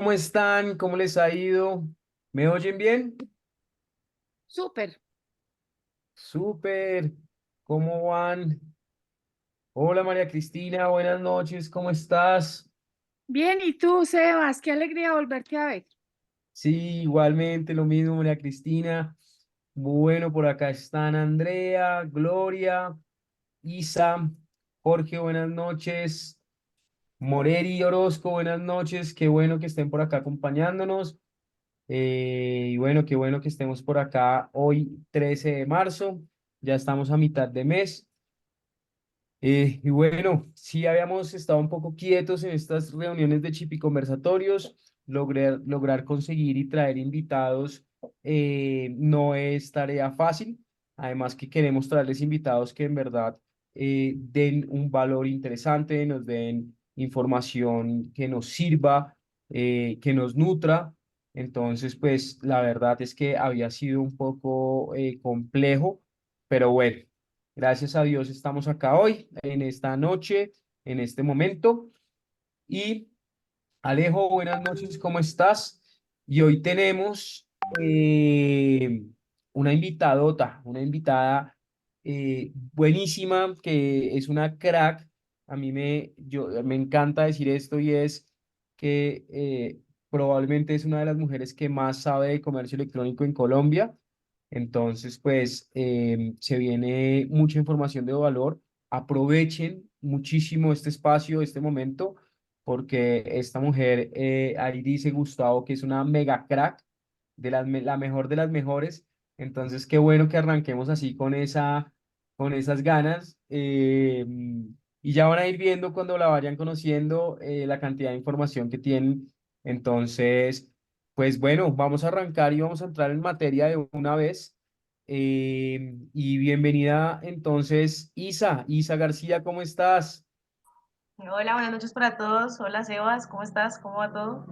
¿Cómo están? ¿Cómo les ha ido? ¿Me oyen bien? Súper. Súper. ¿Cómo van? Hola María Cristina, buenas noches, ¿cómo estás? Bien, ¿y tú, Sebas? Qué alegría volverte a ver. Sí, igualmente lo mismo, María Cristina. Bueno, por acá están Andrea, Gloria, Isa, Jorge, buenas noches. Moreri Orozco, buenas noches. Qué bueno que estén por acá acompañándonos. Y bueno, qué bueno que estemos por acá hoy, 13 de marzo. Ya estamos a mitad de mes. Y bueno, sí habíamos estado un poco quietos en estas reuniones de chip y conversatorios. Lograr conseguir y traer invitados no es tarea fácil. Además que queremos traerles invitados que en verdad den un valor interesante, nos den información que nos sirva, que nos nutra. Entonces, pues la verdad es que había sido un poco complejo, pero bueno. Gracias a Dios estamos acá hoy, en esta noche, en este momento. Y Alejo, buenas noches, ¿cómo estás? Y hoy tenemos una invitadota, una invitada buenísima, que es una crack. Me encanta decir esto y es que probablemente es una de las mujeres que más sabe de comercio electrónico en Colombia. Entonces, pues se viene mucha información de valor. Aprovechen muchísimo este espacio, este momento porque esta mujer, ahí dice Gustavo que es una mega crack, la mejor de las mejores. Entonces, qué bueno que arranquemos así con esas ganas. Y ya van a ir viendo cuando la vayan conociendo la cantidad de información que tienen. Entonces, pues bueno, vamos a arrancar y vamos a entrar en materia de una vez. Y bienvenida entonces, Isa García, ¿cómo estás? Hola, buenas noches para todos. Hola, Sebas, ¿cómo estás? ¿Cómo va todo?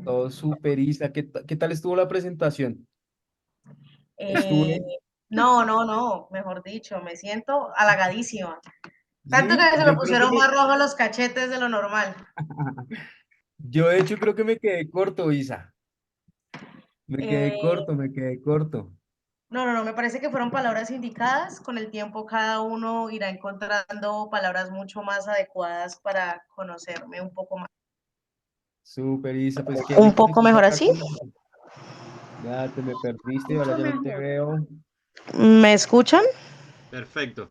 Todo súper, Isa. ¿Qué tal estuvo la presentación? Eh, Estuve, no, mejor dicho, me siento halagadísima. Tanto sí, que se me pusieron más rojos los cachetes de lo normal. yo de hecho creo que me quedé corto, Isa. Eh, Me quedé corto. no, me parece que fueron palabras indicadas. Con el tiempo cada uno irá encontrando palabras mucho más adecuadas para conocerme un poco más. Súper, Isa, pues qué ¿Un rico que poco estés mejor acá así? con nosotros. Ya te me perdiste, ahora Mucho ya no te mejor. veo. ¿Me escuchan? Perfecto.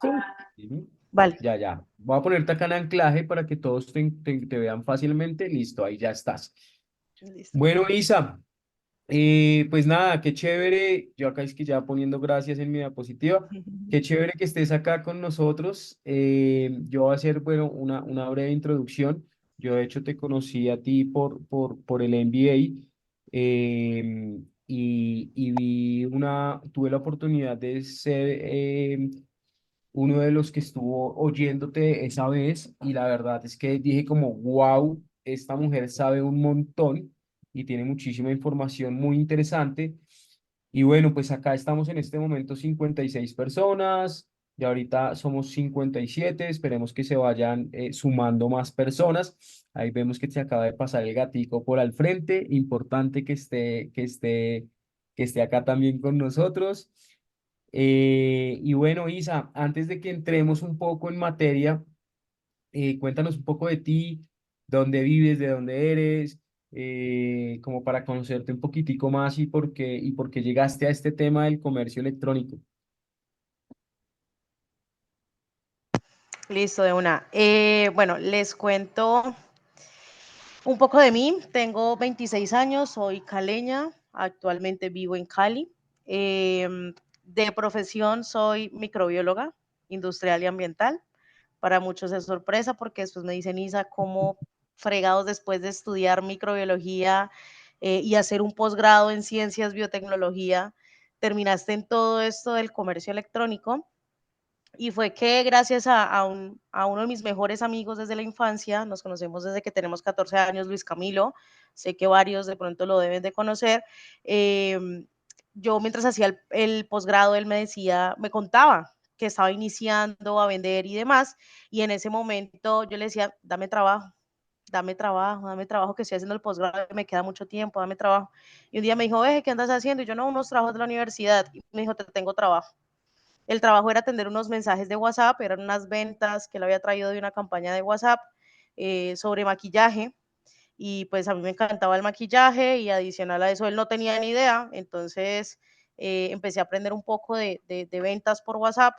Sí. Sí. Vale. Ya. Voy a ponerte acá en anclaje para que todos te vean fácilmente. Listo, ahí ya estás. Listo. Bueno, Isa, pues nada, qué chévere. Yo acá es que ya poniendo gracias en mi diapositiva. Qué chévere que estés acá con nosotros. Yo voy a hacer, bueno, una breve introducción. Yo de hecho te conocí a ti por el MBA y tuve la oportunidad de ser uno de los que estuvo oyéndote esa vez y la verdad es que dije como, wow, esta mujer sabe un montón y tiene muchísima información muy interesante. Y bueno, pues acá estamos en este momento 56 personas, y ahorita somos 57, esperemos que se vayan sumando más personas. Ahí vemos que se acaba de pasar el gatico por al frente, importante que esté acá también con nosotros. Y bueno, Isa, antes de que entremos un poco en materia, cuéntanos un poco de ti, dónde vives, de dónde eres, como para conocerte un poquitico más y por qué llegaste a este tema del comercio electrónico. Listo, de una. Bueno, les cuento un poco de mí. Tengo 26 años, soy caleña, actualmente vivo en Cali. De profesión soy microbióloga industrial y ambiental. Para muchos es sorpresa porque después me dicen, Isa, ¿cómo fregados después de estudiar microbiología y hacer un posgrado en ciencias biotecnología, terminaste en todo esto del comercio electrónico? Y fue que gracias a uno de mis mejores amigos desde la infancia, nos conocemos desde que tenemos 14 años, Luis Camilo, sé que varios de pronto lo deben de conocer. Yo mientras hacía el posgrado, él me decía, me contaba que estaba iniciando a vender y demás, y en ese momento yo le decía, dame trabajo, dame trabajo que estoy haciendo el posgrado, me queda mucho tiempo, dame trabajo. Y un día me dijo, ¿qué andas haciendo? Y yo, no, unos trabajos de la universidad. Y me dijo, te tengo trabajo. El trabajo era atender unos mensajes de WhatsApp, eran unas ventas que él había traído de una campaña de WhatsApp sobre maquillaje. Y pues a mí me encantaba el maquillaje y adicional a eso él no tenía ni idea. Entonces empecé a aprender un poco de ventas por WhatsApp.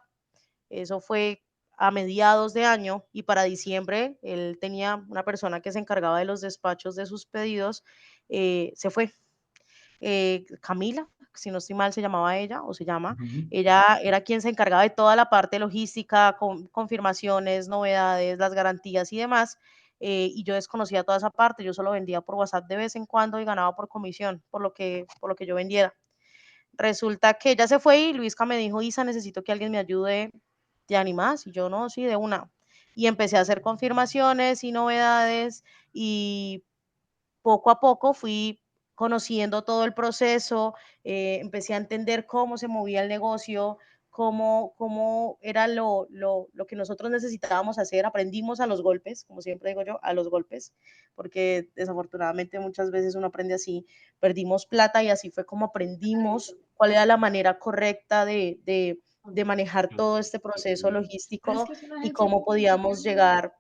Eso fue a mediados de año y para diciembre él tenía una persona que se encargaba de los despachos de sus pedidos, se fue. Camila, si no estoy mal, se llamaba ella o se llama. Ujú. Ella era quien se encargaba de toda la parte logística, confirmaciones, novedades, las garantías y demás. Y yo desconocía toda esa parte, yo solo vendía por WhatsApp de vez en cuando y ganaba por comisión, por lo que yo vendiera. Resulta que ella se fue y Luisca me dijo, Isa, necesito que alguien me ayude, ¿te animas? Y yo, no, sí, de una. Y empecé a hacer confirmaciones y novedades y poco a poco fui conociendo todo el proceso, empecé a entender cómo se movía el negocio, cómo era lo que nosotros necesitábamos hacer. Aprendimos a los golpes, como siempre digo yo, a los golpes, porque desafortunadamente muchas veces uno aprende así, perdimos plata y así fue como aprendimos cuál era la manera correcta de manejar todo este proceso Pero es logístico que es una y agencia de cómo podíamos publicidad. llegar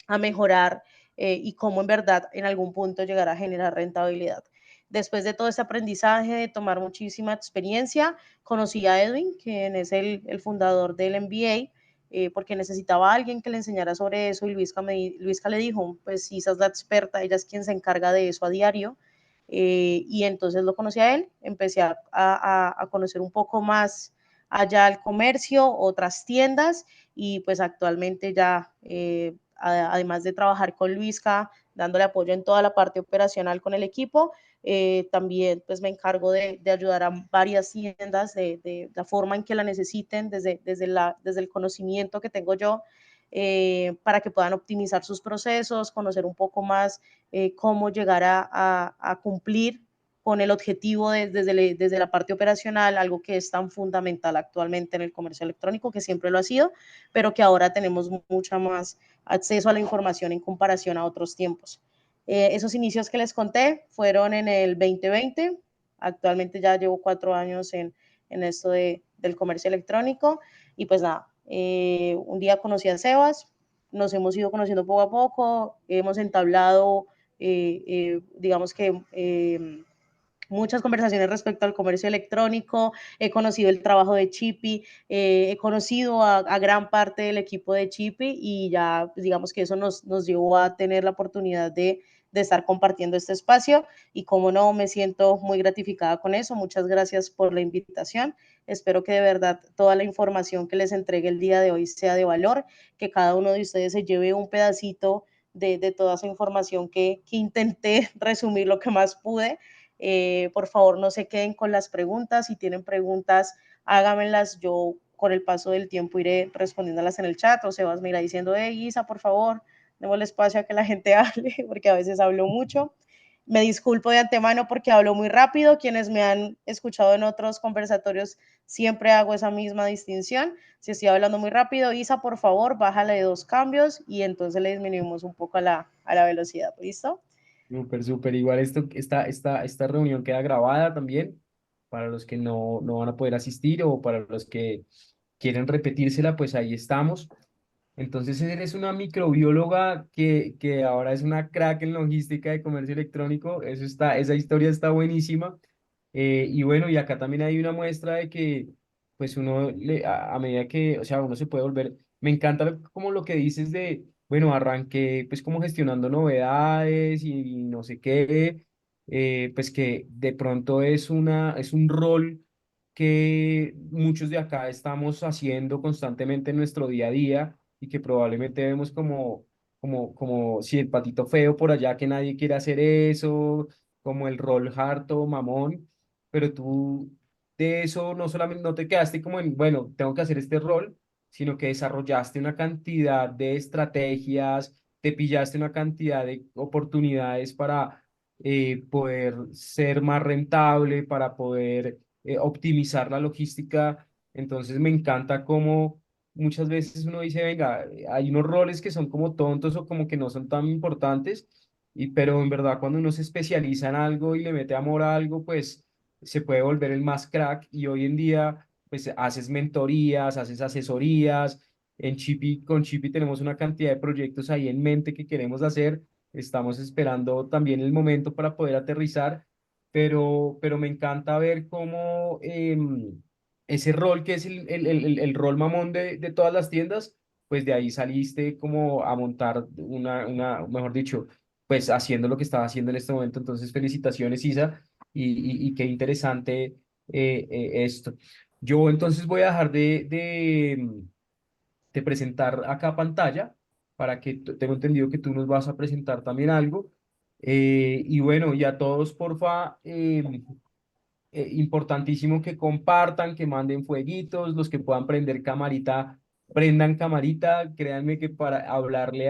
a mejorar y cómo en verdad en algún punto llegar a generar rentabilidad. Después de todo este aprendizaje, de tomar muchísima experiencia, conocí a Edwin, quien es el fundador del MBA, porque necesitaba a alguien que le enseñara sobre eso y Luisca le dijo, pues Isa es la experta, ella es quien se encarga de eso a diario. Y entonces lo conocí a él, empecé a conocer un poco más allá el comercio, otras tiendas y pues actualmente ya además de trabajar con Luisca, dándole apoyo en toda la parte operacional con el equipo, también pues me encargo de ayudar a varias tiendas de la forma en que la necesiten, desde el conocimiento que tengo yo, para que puedan optimizar sus procesos, conocer un poco más cómo llegar a cumplir con el objetivo desde la parte operacional, algo que es tan fundamental actualmente en el comercio electrónico, que siempre lo ha sido, pero que ahora tenemos mucha más acceso a la información en comparación a otros tiempos. Esos inicios que les conté fueron en el 2020, actualmente ya llevo 4 años en esto del comercio electrónico y pues nada, un día conocí a Sebas, nos hemos ido conociendo poco a poco, hemos entablado, digamos que muchas conversaciones respecto al comercio electrónico, he conocido el trabajo de Chippy, he conocido a gran parte del equipo de Chippy y ya pues, digamos que eso nos llevó a tener la oportunidad de estar compartiendo este espacio y como no, me siento muy gratificada con eso. Muchas gracias por la invitación. Espero que de verdad toda la información que les entregue el día de hoy sea de valor, que cada uno de ustedes se lleve un pedacito de toda esa información que intenté resumir lo que más pude. Por favor, no se queden con las preguntas. Si tienen preguntas, háganmelas. Yo con el paso del tiempo iré respondiéndolas en el chat o Sebas me irá diciendo, Isa, por favor, démosle espacio a que la gente hable, porque a veces hablo mucho. Me disculpo de antemano porque hablo muy rápido. Quienes me han escuchado en otros conversatorios, siempre hago esa misma distinción. Si estoy hablando muy rápido, Isa, por favor, bájale de 2 cambios y entonces le disminuimos un poco a la velocidad. ¿Listo? Súper, súper. Igual esta reunión queda grabada también para los que no van a poder asistir o para los que quieren repetírsela, pues ahí estamos. Entonces eres una microbióloga que ahora es una crack en logística de comercio electrónico. Esa historia está buenísima. Y bueno, y acá también hay una muestra de que pues a medida que, o sea, uno se puede volver, me encanta como lo que dices de, bueno, arranqué pues como gestionando novedades y no sé qué, pues que de pronto es un rol que muchos de acá estamos haciendo constantemente en nuestro día a día y que probablemente vemos como si el patito feo por allá que nadie quiere hacer eso, como el rol harto, mamón, pero tú de eso no solamente no te quedaste como en, bueno, tengo que hacer este rol, sino que desarrollaste una cantidad de estrategias, te pillaste una cantidad de oportunidades para poder ser más rentable, para poder optimizar la logística. Entonces me encanta cómo muchas veces uno dice, venga, hay unos roles que son como tontos o como que no son tan importantes, pero en verdad cuando uno se especializa en algo y le mete amor a algo, pues se puede volver el más crack y hoy en día pues haces mentorías, haces asesorías. Con Chipi tenemos una cantidad de proyectos ahí en mente que queremos hacer. Estamos esperando también el momento para poder aterrizar, pero me encanta ver cómo ese rol que es el rol mamón de todas las tiendas, pues de ahí saliste como a montar mejor dicho, pues haciendo lo que estaba haciendo en este momento. Entonces, felicitaciones, Isa, y qué interesante esto. Yo entonces voy a dejar de presentar acá pantalla para que tengo entendido que tú nos vas a presentar también algo. Y bueno, y a todos, porfa, importantísimo que compartan, que manden fueguitos, los que puedan prender camarita, prendan camarita. Créanme que para hablarle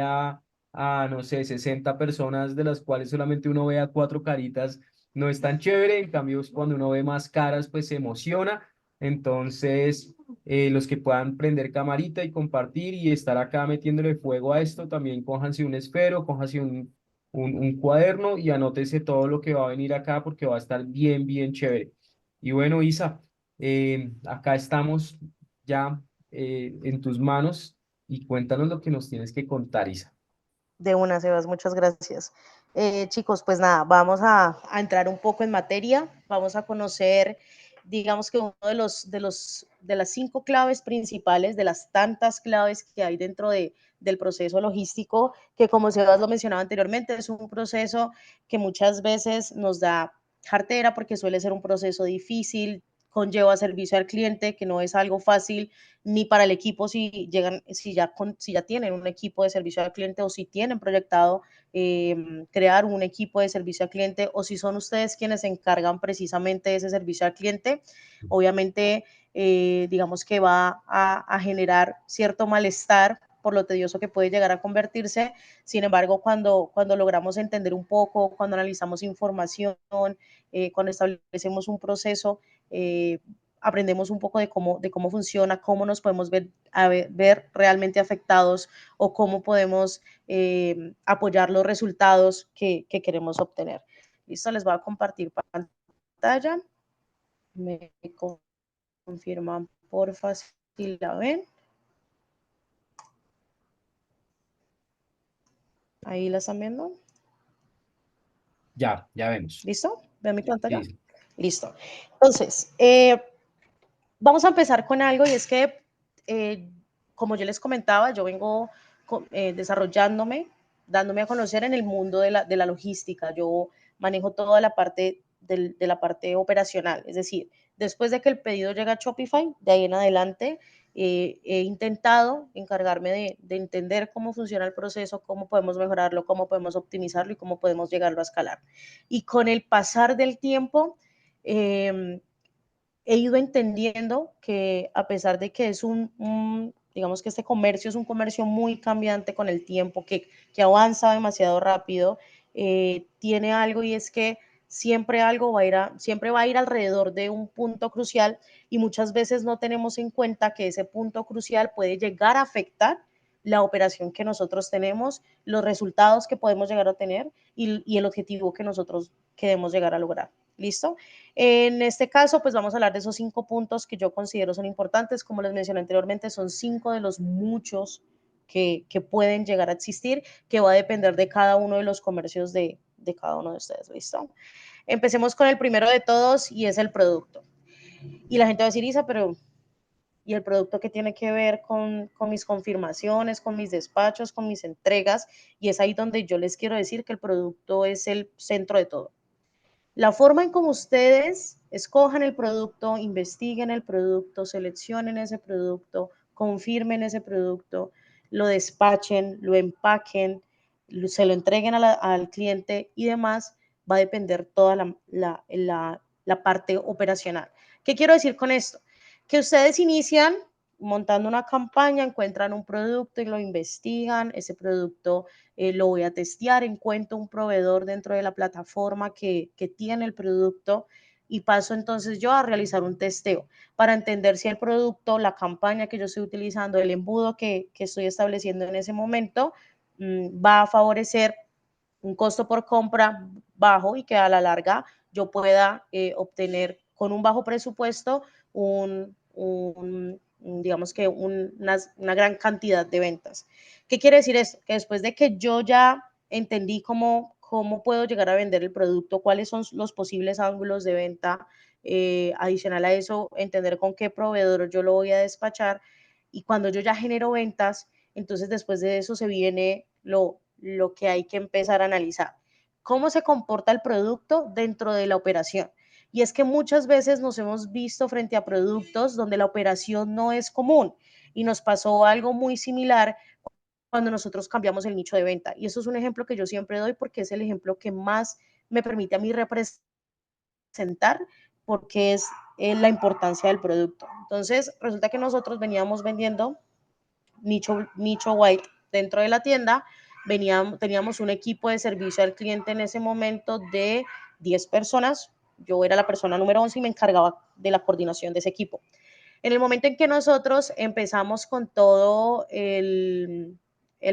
no sé, 60 personas de las cuales solamente uno vea 4 caritas, no es tan chévere. En cambio, cuando uno ve más caras, pues se emociona. Entonces, los que puedan prender camarita y compartir y estar acá metiéndole fuego a esto, también cójanse un esfero, cójanse un cuaderno y anótese todo lo que va a venir acá porque va a estar bien, bien chévere. Y bueno, Isa, acá estamos ya en tus manos y cuéntanos lo que nos tienes que contar, Isa. De una, Sebas, muchas gracias. Chicos, pues nada, vamos a entrar un poco en materia, vamos a conocer, digamos que uno de las 5 claves principales, de las tantas claves que hay dentro del proceso logístico, que como Sebas lo mencionaba anteriormente, es un proceso que muchas veces nos da jartera porque suele ser un proceso difícil, conlleva servicio al cliente, que no es algo fácil ni para el equipo si llegan, si ya tienen un equipo de servicio al cliente o si tienen proyectado crear un equipo de servicio al cliente o si son ustedes quienes se encargan precisamente de ese servicio al cliente. Obviamente, digamos que va a generar cierto malestar por lo tedioso que puede llegar a convertirse. Sin embargo, cuando logramos entender un poco, cuando analizamos información, cuando establecemos un proceso, aprendemos un poco de cómo funciona, cómo nos podemos ver realmente afectados o cómo podemos apoyar los resultados que queremos obtener. Listo, les voy a compartir pantalla. Me confirman, porfa, si la ven. Ahí la están viendo. Ya vemos. ¿Listo? ¿Ven mi pantalla? Sí. Listo. Entonces, vamos a empezar con algo y es que, como yo les comentaba, yo vengo desarrollándome, dándome a conocer en el mundo de la logística. Yo manejo toda la parte de la parte operacional, es decir, después de que el pedido llega a Shopify, de ahí en adelante, he intentado encargarme de entender cómo funciona el proceso, cómo podemos mejorarlo, cómo podemos optimizarlo y cómo podemos llegarlo a escalar. Y con el pasar del tiempo, he ido entendiendo que a pesar de que es digamos que este comercio es un comercio muy cambiante con el tiempo, que avanza demasiado rápido, tiene algo y es que siempre algo siempre va a ir alrededor de un punto crucial y muchas veces no tenemos en cuenta que ese punto crucial puede llegar a afectar la operación que nosotros tenemos, los resultados que podemos llegar a tener y el objetivo que nosotros queremos llegar a lograr. ¿Listo? En este caso, pues vamos a hablar de esos 5 puntos que yo considero son importantes. Como les mencioné anteriormente, son 5 de los muchos que pueden llegar a existir, que va a depender de cada uno de los comercios de cada uno de ustedes. ¿Listo? Empecemos con el primero de todos y es el producto. Y la gente va a decir, Isa, pero ¿y el producto que tiene que ver con mis confirmaciones, con mis despachos, con mis entregas? Y es ahí donde yo les quiero decir que el producto es el centro de todo. La forma en cómo ustedes escojan el producto, investiguen el producto, seleccionen ese producto, confirmen ese producto, lo despachen, lo empaquen, se lo entreguen al cliente y demás, va a depender toda la parte operacional. ¿Qué quiero decir con esto? Que ustedes inician montando una campaña, encuentran un producto y lo investigan, ese producto lo voy a testear, encuentro un proveedor dentro de la plataforma que tiene el producto, y paso entonces yo a realizar un testeo para entender si el producto, la campaña que yo estoy utilizando, el embudo que estoy estableciendo en ese momento va a favorecer un costo por compra bajo y que a la larga yo pueda obtener con un bajo presupuesto digamos que una gran cantidad de ventas. ¿Qué quiere decir esto? Que después de que yo ya entendí cómo puedo llegar a vender el producto, cuáles son los posibles ángulos de venta, adicional a eso, entender con qué proveedor yo lo voy a despachar, y cuando yo ya genero ventas, entonces después de eso se viene lo que hay que empezar a analizar. ¿Cómo se comporta el producto dentro de la operación? Y es que muchas veces nos hemos visto frente a productos donde la operación no es común, y nos pasó algo muy similar cuando nosotros cambiamos el nicho de venta. Y eso es un ejemplo que yo siempre doy porque es el ejemplo que más me permite a mí representar, porque es la importancia del producto. Entonces, resulta que nosotros veníamos vendiendo nicho white dentro de la tienda. Teníamos un equipo de servicio al cliente en ese momento de 10 personas. Yo era la persona número 11 y me encargaba de la coordinación de ese equipo. En el momento en que nosotros empezamos con todo el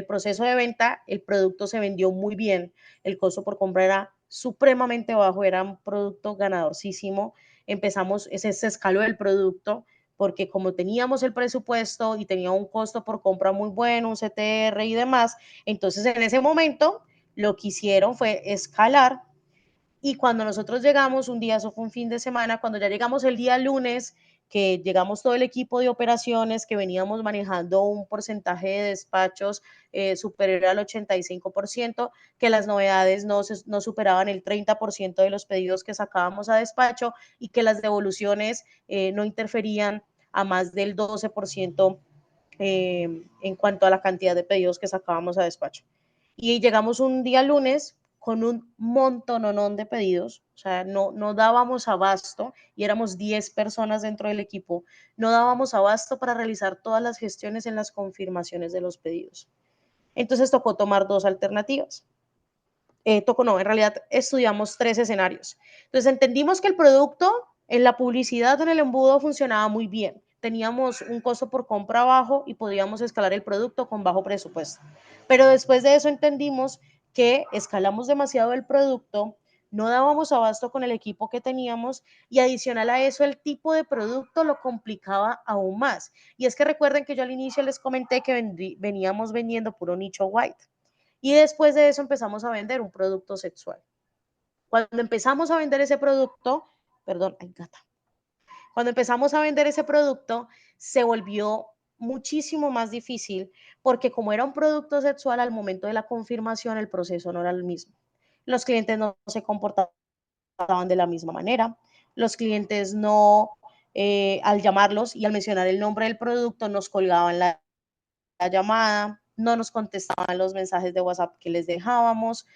proceso de venta, el producto se vendió muy bien, el costo por compra era supremamente bajo, era un producto ganadorcísimo. Se escaló el producto porque como teníamos el presupuesto y tenía un costo por compra muy bueno, un CTR y demás, entonces en ese momento lo que hicieron fue escalar. Y cuando nosotros llegamos un día, eso fue un fin de semana, cuando ya llegamos el día lunes, que llegamos todo el equipo de operaciones, que veníamos manejando un porcentaje de despachos superior al 85%, que las novedades no superaban el 30% de los pedidos que sacábamos a despacho, y que las devoluciones no interferían a más del 12% en cuanto a la cantidad de pedidos que sacábamos a despacho. Y llegamos un día lunes con un montononón de pedidos, o sea, no dábamos abasto, y éramos 10 personas dentro del equipo, no dábamos abasto para realizar todas las gestiones en las confirmaciones de los pedidos. Entonces tocó tomar dos alternativas. En realidad estudiamos 3 escenarios. Entonces entendimos que el producto en la publicidad o en el embudo funcionaba muy bien. Teníamos un costo por compra bajo y podíamos escalar el producto con bajo presupuesto. Pero después de eso entendimos que escalamos demasiado el producto, no dábamos abasto con el equipo que teníamos, y adicional a eso el tipo de producto lo complicaba aún más. Y es que recuerden que yo al inicio les comenté que veníamos vendiendo puro nicho white. Y después de eso empezamos a vender un producto sexual. Cuando empezamos a vender ese producto, perdón, ay, gata. Cuando empezamos a vender ese producto, se volvió muchísimo más difícil, porque como era un producto sexual, al momento de la confirmación el proceso no era el mismo. Los clientes no se comportaban de la misma manera. Los clientes no, al llamarlos y al mencionar el nombre del producto, nos colgaban la llamada, no nos contestaban los mensajes de WhatsApp que les dejábamos,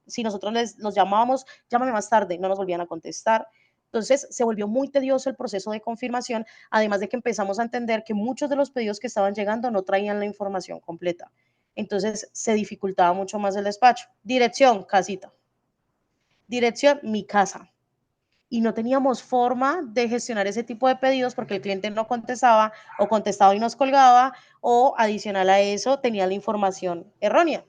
si nosotros los llamábamos, llámame más tarde, no nos volvían a contestar. Entonces se volvió muy tedioso el proceso de confirmación, además de que empezamos a entender que muchos de los pedidos que estaban llegando no traían la información completa. Entonces se dificultaba mucho más el despacho. Dirección, casita. Dirección, mi casa. Y no teníamos forma de gestionar ese tipo de pedidos porque el cliente no contestaba, o contestaba y nos colgaba, o adicional a eso tenía la información errónea.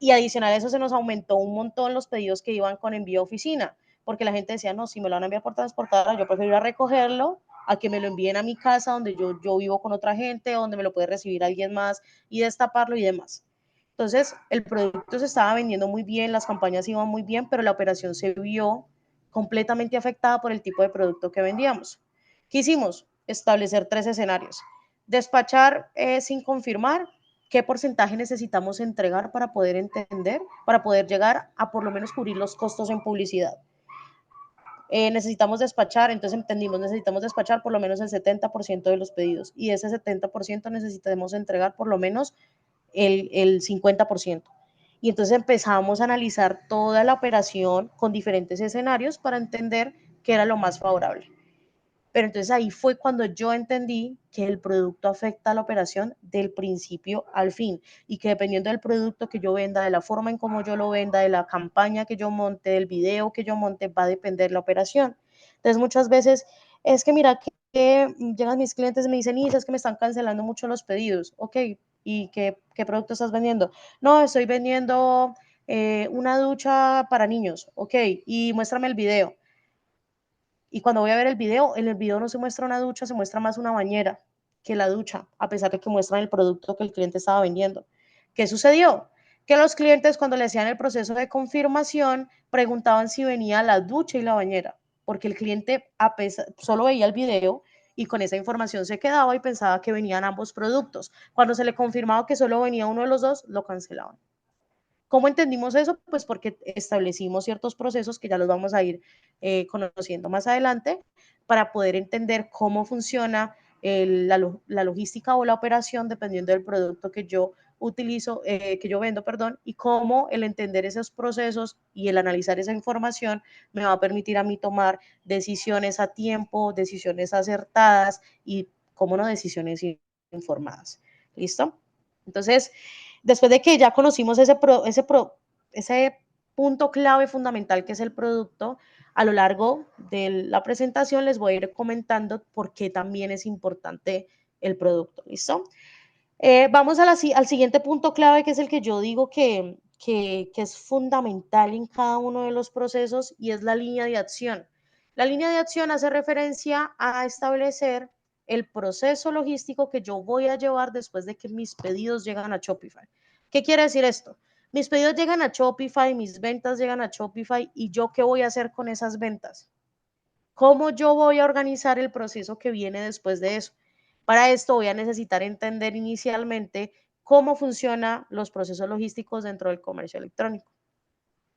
Y adicional a eso se nos aumentó un montón los pedidos que iban con envío a oficina, porque la gente decía, no, si me lo van a enviar por transportadora, yo prefiero ir a recogerlo a que me lo envíen a mi casa donde yo vivo con otra gente, donde me lo puede recibir alguien más y destaparlo y demás. Entonces, el producto se estaba vendiendo muy bien, las campañas iban muy bien, pero la operación se vio completamente afectada por el tipo de producto que vendíamos. ¿Qué hicimos? Establecer 3 escenarios. Despachar sin confirmar, qué porcentaje necesitamos entregar para poder entender, para poder llegar a por lo menos cubrir los costos en publicidad. Necesitamos despachar, entonces entendimos, necesitamos despachar por lo menos el 70% de los pedidos, y de ese 70% necesitamos entregar por lo menos el 50%. Y entonces empezamos a analizar toda la operación con diferentes escenarios para entender qué era lo más favorable. Pero entonces ahí fue cuando yo entendí que el producto afecta a la operación del principio al fin y que dependiendo del producto que yo venda, de la forma en cómo yo lo venda, de la campaña que yo monte, del video que yo monte, va a depender la operación. Entonces muchas veces es que mira que llegan mis clientes y me dicen, Isa, es que me están cancelando mucho los pedidos. Ok, ¿y qué producto estás vendiendo? No, estoy vendiendo una ducha para niños. Ok, y muéstrame el video. Y cuando voy a ver el video, en el video no se muestra una ducha, se muestra más una bañera que la ducha, a pesar de que muestran el producto que el cliente estaba vendiendo. ¿Qué sucedió? Que los clientes cuando le hacían el proceso de confirmación preguntaban si venía la ducha y la bañera, porque el cliente solo veía el video y con esa información se quedaba y pensaba que venían ambos productos. Cuando se le confirmaba que solo venía uno de los dos, lo cancelaban. ¿Cómo entendimos eso? Pues porque establecimos ciertos procesos que ya los vamos a ir conociendo más adelante para poder entender cómo funciona la logística o la operación dependiendo del producto que yo utilizo, que yo vendo, perdón, y cómo el entender esos procesos y el analizar esa información me va a permitir a mí tomar decisiones a tiempo, decisiones acertadas y, cómo no, decisiones informadas. ¿Listo? Entonces, después de que ya conocimos ese punto clave fundamental que es el producto, a lo largo de la presentación les voy a ir comentando por qué también es importante el producto. ¿Listo? Vamos al siguiente punto clave, que es el que yo digo que es fundamental en cada uno de los procesos, y es la línea de acción. La línea de acción hace referencia a establecer el proceso logístico que yo voy a llevar después de que mis pedidos llegan a Shopify. ¿Qué quiere decir esto? Mis pedidos llegan a Shopify, mis ventas llegan a Shopify, y yo qué voy a hacer con esas ventas. ¿Cómo yo voy a organizar el proceso que viene después de eso? Para esto voy a necesitar entender inicialmente cómo funcionan los procesos logísticos dentro del comercio electrónico.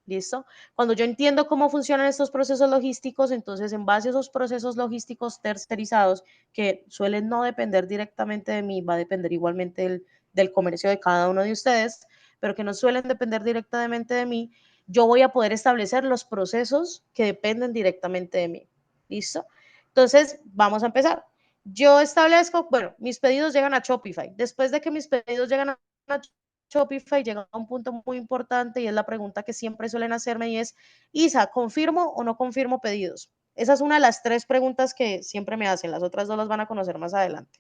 ¿Listo? Cuando yo entiendo cómo funcionan estos procesos logísticos, entonces en base a esos procesos logísticos tercerizados, que suelen no depender directamente de mí, va a depender igualmente del comercio de cada uno de ustedes, pero que no suelen depender directamente de mí, yo voy a poder establecer los procesos que dependen directamente de mí. ¿Listo? Entonces, vamos a empezar. Yo establezco, bueno, mis pedidos llegan a Shopify. Después de que mis pedidos llegan a Shopify, llega a un punto muy importante y es la pregunta que siempre suelen hacerme, y es, Isa, ¿confirmo o no confirmo pedidos? Esa es una de las 3 preguntas que siempre me hacen, las otras 2 las van a conocer más adelante.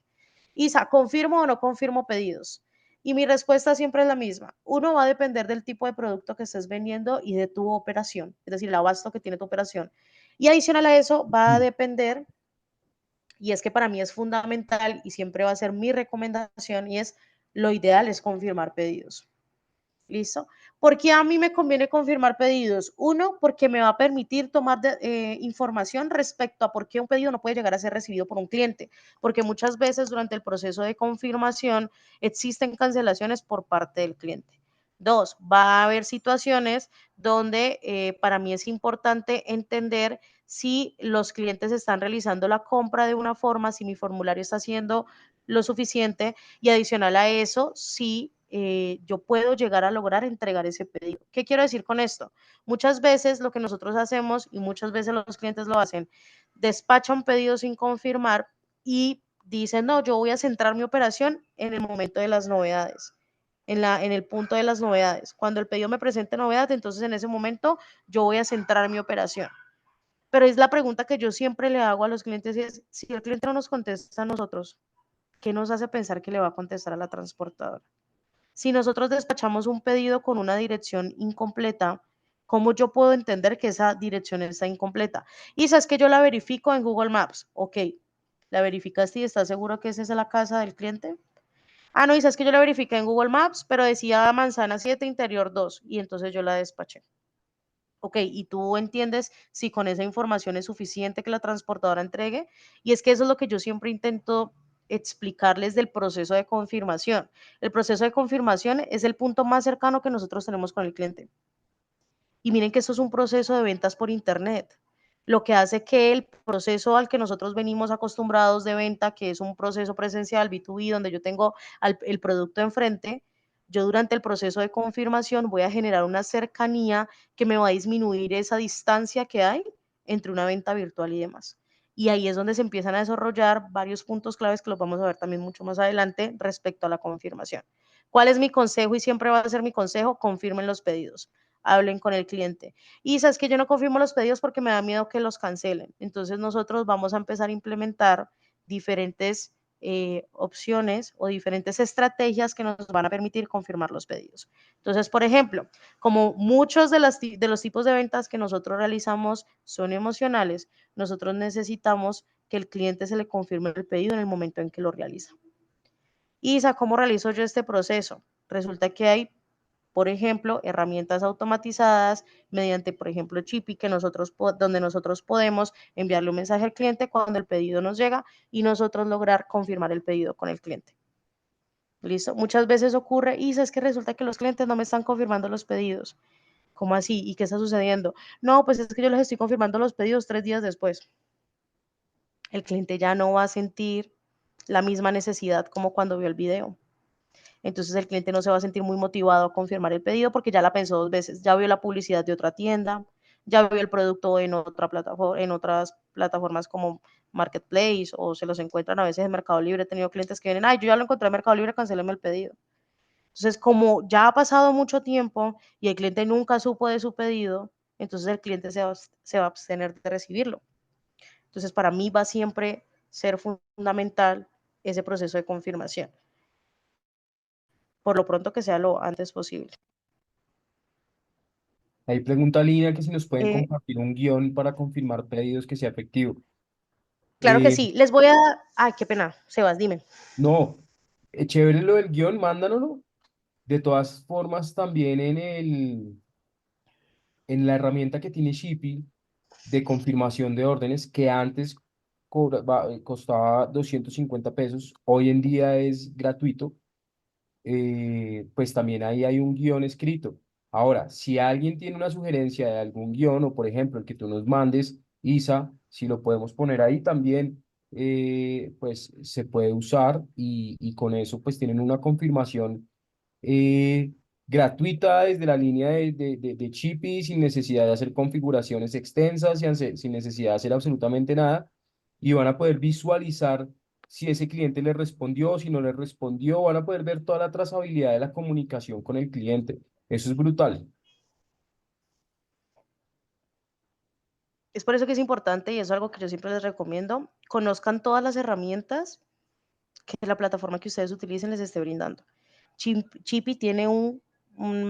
Isa, ¿confirmo o no confirmo pedidos? Y mi respuesta siempre es la misma. Uno, va a depender del tipo de producto que estés vendiendo y de tu operación, es decir, el abasto que tiene tu operación. Y adicional a eso, va a depender, y es que para mí es fundamental y siempre va a ser mi recomendación, y es, lo ideal es confirmar pedidos. ¿Listo? ¿Por qué a mí me conviene confirmar pedidos? Uno, porque me va a permitir tomar información respecto a por qué un pedido no puede llegar a ser recibido por un cliente, porque muchas veces durante el proceso de confirmación existen cancelaciones por parte del cliente. Dos, va a haber situaciones donde para mí es importante entender si los clientes están realizando la compra de una forma, si mi formulario está haciendo lo suficiente, y adicional a eso, si yo puedo llegar a lograr entregar ese pedido. ¿Qué quiero decir con esto? Muchas veces lo que nosotros hacemos, y muchas veces los clientes lo hacen, despachan pedidos sin confirmar y dicen, no, yo voy a centrar mi operación en el momento de las novedades, en el punto de las novedades. Cuando el pedido me presente novedad, entonces en ese momento yo voy a centrar mi operación. Pero es la pregunta que yo siempre le hago a los clientes, y es, si el cliente no nos contesta a nosotros, ¿qué nos hace pensar que le va a contestar a la transportadora? Si nosotros despachamos un pedido con una dirección incompleta, ¿cómo yo puedo entender que esa dirección está incompleta? Y sabes que yo la verifico en Google Maps. Ok, ¿la verificaste y estás seguro que esa es la casa del cliente? Ah, no, y sabes que yo la verifiqué en Google Maps, pero decía Manzana 7, Interior 2, y entonces yo la despaché. Ok, y tú entiendes si con esa información es suficiente que la transportadora entregue. Y es que eso es lo que yo siempre intento explicarles del proceso de confirmación. El proceso de confirmación es el punto más cercano que nosotros tenemos con el cliente. Y miren que esto es un proceso de ventas por internet, lo que hace que el proceso al que nosotros venimos acostumbrados de venta, que es un proceso presencial B2B, donde yo tengo el producto enfrente, yo durante el proceso de confirmación voy a generar una cercanía que me va a disminuir esa distancia que hay entre una venta virtual y demás. Y ahí es donde se empiezan a desarrollar varios puntos claves que los vamos a ver también mucho más adelante respecto a la confirmación. ¿Cuál es mi consejo? Y siempre va a ser mi consejo: confirmen los pedidos, hablen con el cliente. Y sabes que yo no confirmo los pedidos porque me da miedo que los cancelen. Entonces nosotros vamos a empezar a implementar diferentes opciones o diferentes estrategias que nos van a permitir confirmar los pedidos. Entonces, por ejemplo, como muchos de los tipos de ventas que nosotros realizamos son emocionales, nosotros necesitamos que el cliente se le confirme el pedido en el momento en que lo realiza. Isa, ¿cómo realizo yo este proceso? Resulta que hay, por ejemplo, herramientas automatizadas mediante, por ejemplo, Chipi, donde nosotros podemos enviarle un mensaje al cliente cuando el pedido nos llega y nosotros lograr confirmar el pedido con el cliente. ¿Listo? Muchas veces ocurre, Isa, es que resulta que los clientes no me están confirmando los pedidos. ¿Cómo así? ¿Y qué está sucediendo? No, pues es que yo les estoy confirmando los pedidos 3 días después. El cliente ya no va a sentir la misma necesidad como cuando vio el video. Entonces el cliente no se va a sentir muy motivado a confirmar el pedido porque ya la pensó 2 veces, ya vio la publicidad de otra tienda, ya vio el producto en otras plataformas como Marketplace, o se los encuentran a veces en Mercado Libre. He tenido clientes que vienen, ay, yo ya lo encontré en Mercado Libre, cancéleme el pedido. Entonces, como ya ha pasado mucho tiempo y el cliente nunca supo de su pedido, entonces el cliente se va a abstener de recibirlo. Entonces, para mí va siempre ser fundamental ese proceso de confirmación, por lo pronto que sea lo antes posible. Ahí pregunta Lina que si nos pueden Eh, compartir un guión para confirmar pedidos que sea efectivo. claro que Eh, sí. Les voy a... Ay, qué pena. Sebas, dime. no, chévere lo del guión, mándanoslo. De todas formas, también en la herramienta que tiene Shippy de confirmación de órdenes, que antes costaba 250 pesos, hoy en día es gratuito, pues también ahí hay un guión escrito. Ahora, si alguien tiene una sugerencia de algún guión, o por ejemplo el que tú nos mandes, Isa, si lo podemos poner ahí también, pues se puede usar y con eso pues tienen una confirmación eh, gratuita desde la línea de Chippy, sin necesidad de hacer configuraciones extensas, sin necesidad de hacer absolutamente nada, y van a poder visualizar si ese cliente le respondió, si no le respondió, van a poder ver toda la trazabilidad de la comunicación con el cliente. Eso es brutal. Es por eso que es importante, y es algo que yo siempre les recomiendo: conozcan todas las herramientas que la plataforma que ustedes utilicen les esté brindando. Chippy tiene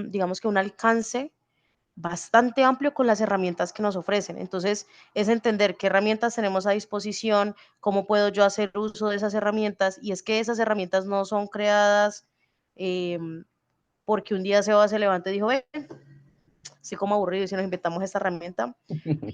digamos que un alcance bastante amplio con las herramientas que nos ofrecen. Entonces, es entender qué herramientas tenemos a disposición, cómo puedo yo hacer uso de esas herramientas, y es que esas herramientas no son creadas eh, porque un día Seba se levante y dijo, ven, estoy como aburrido y si nos inventamos esta herramienta.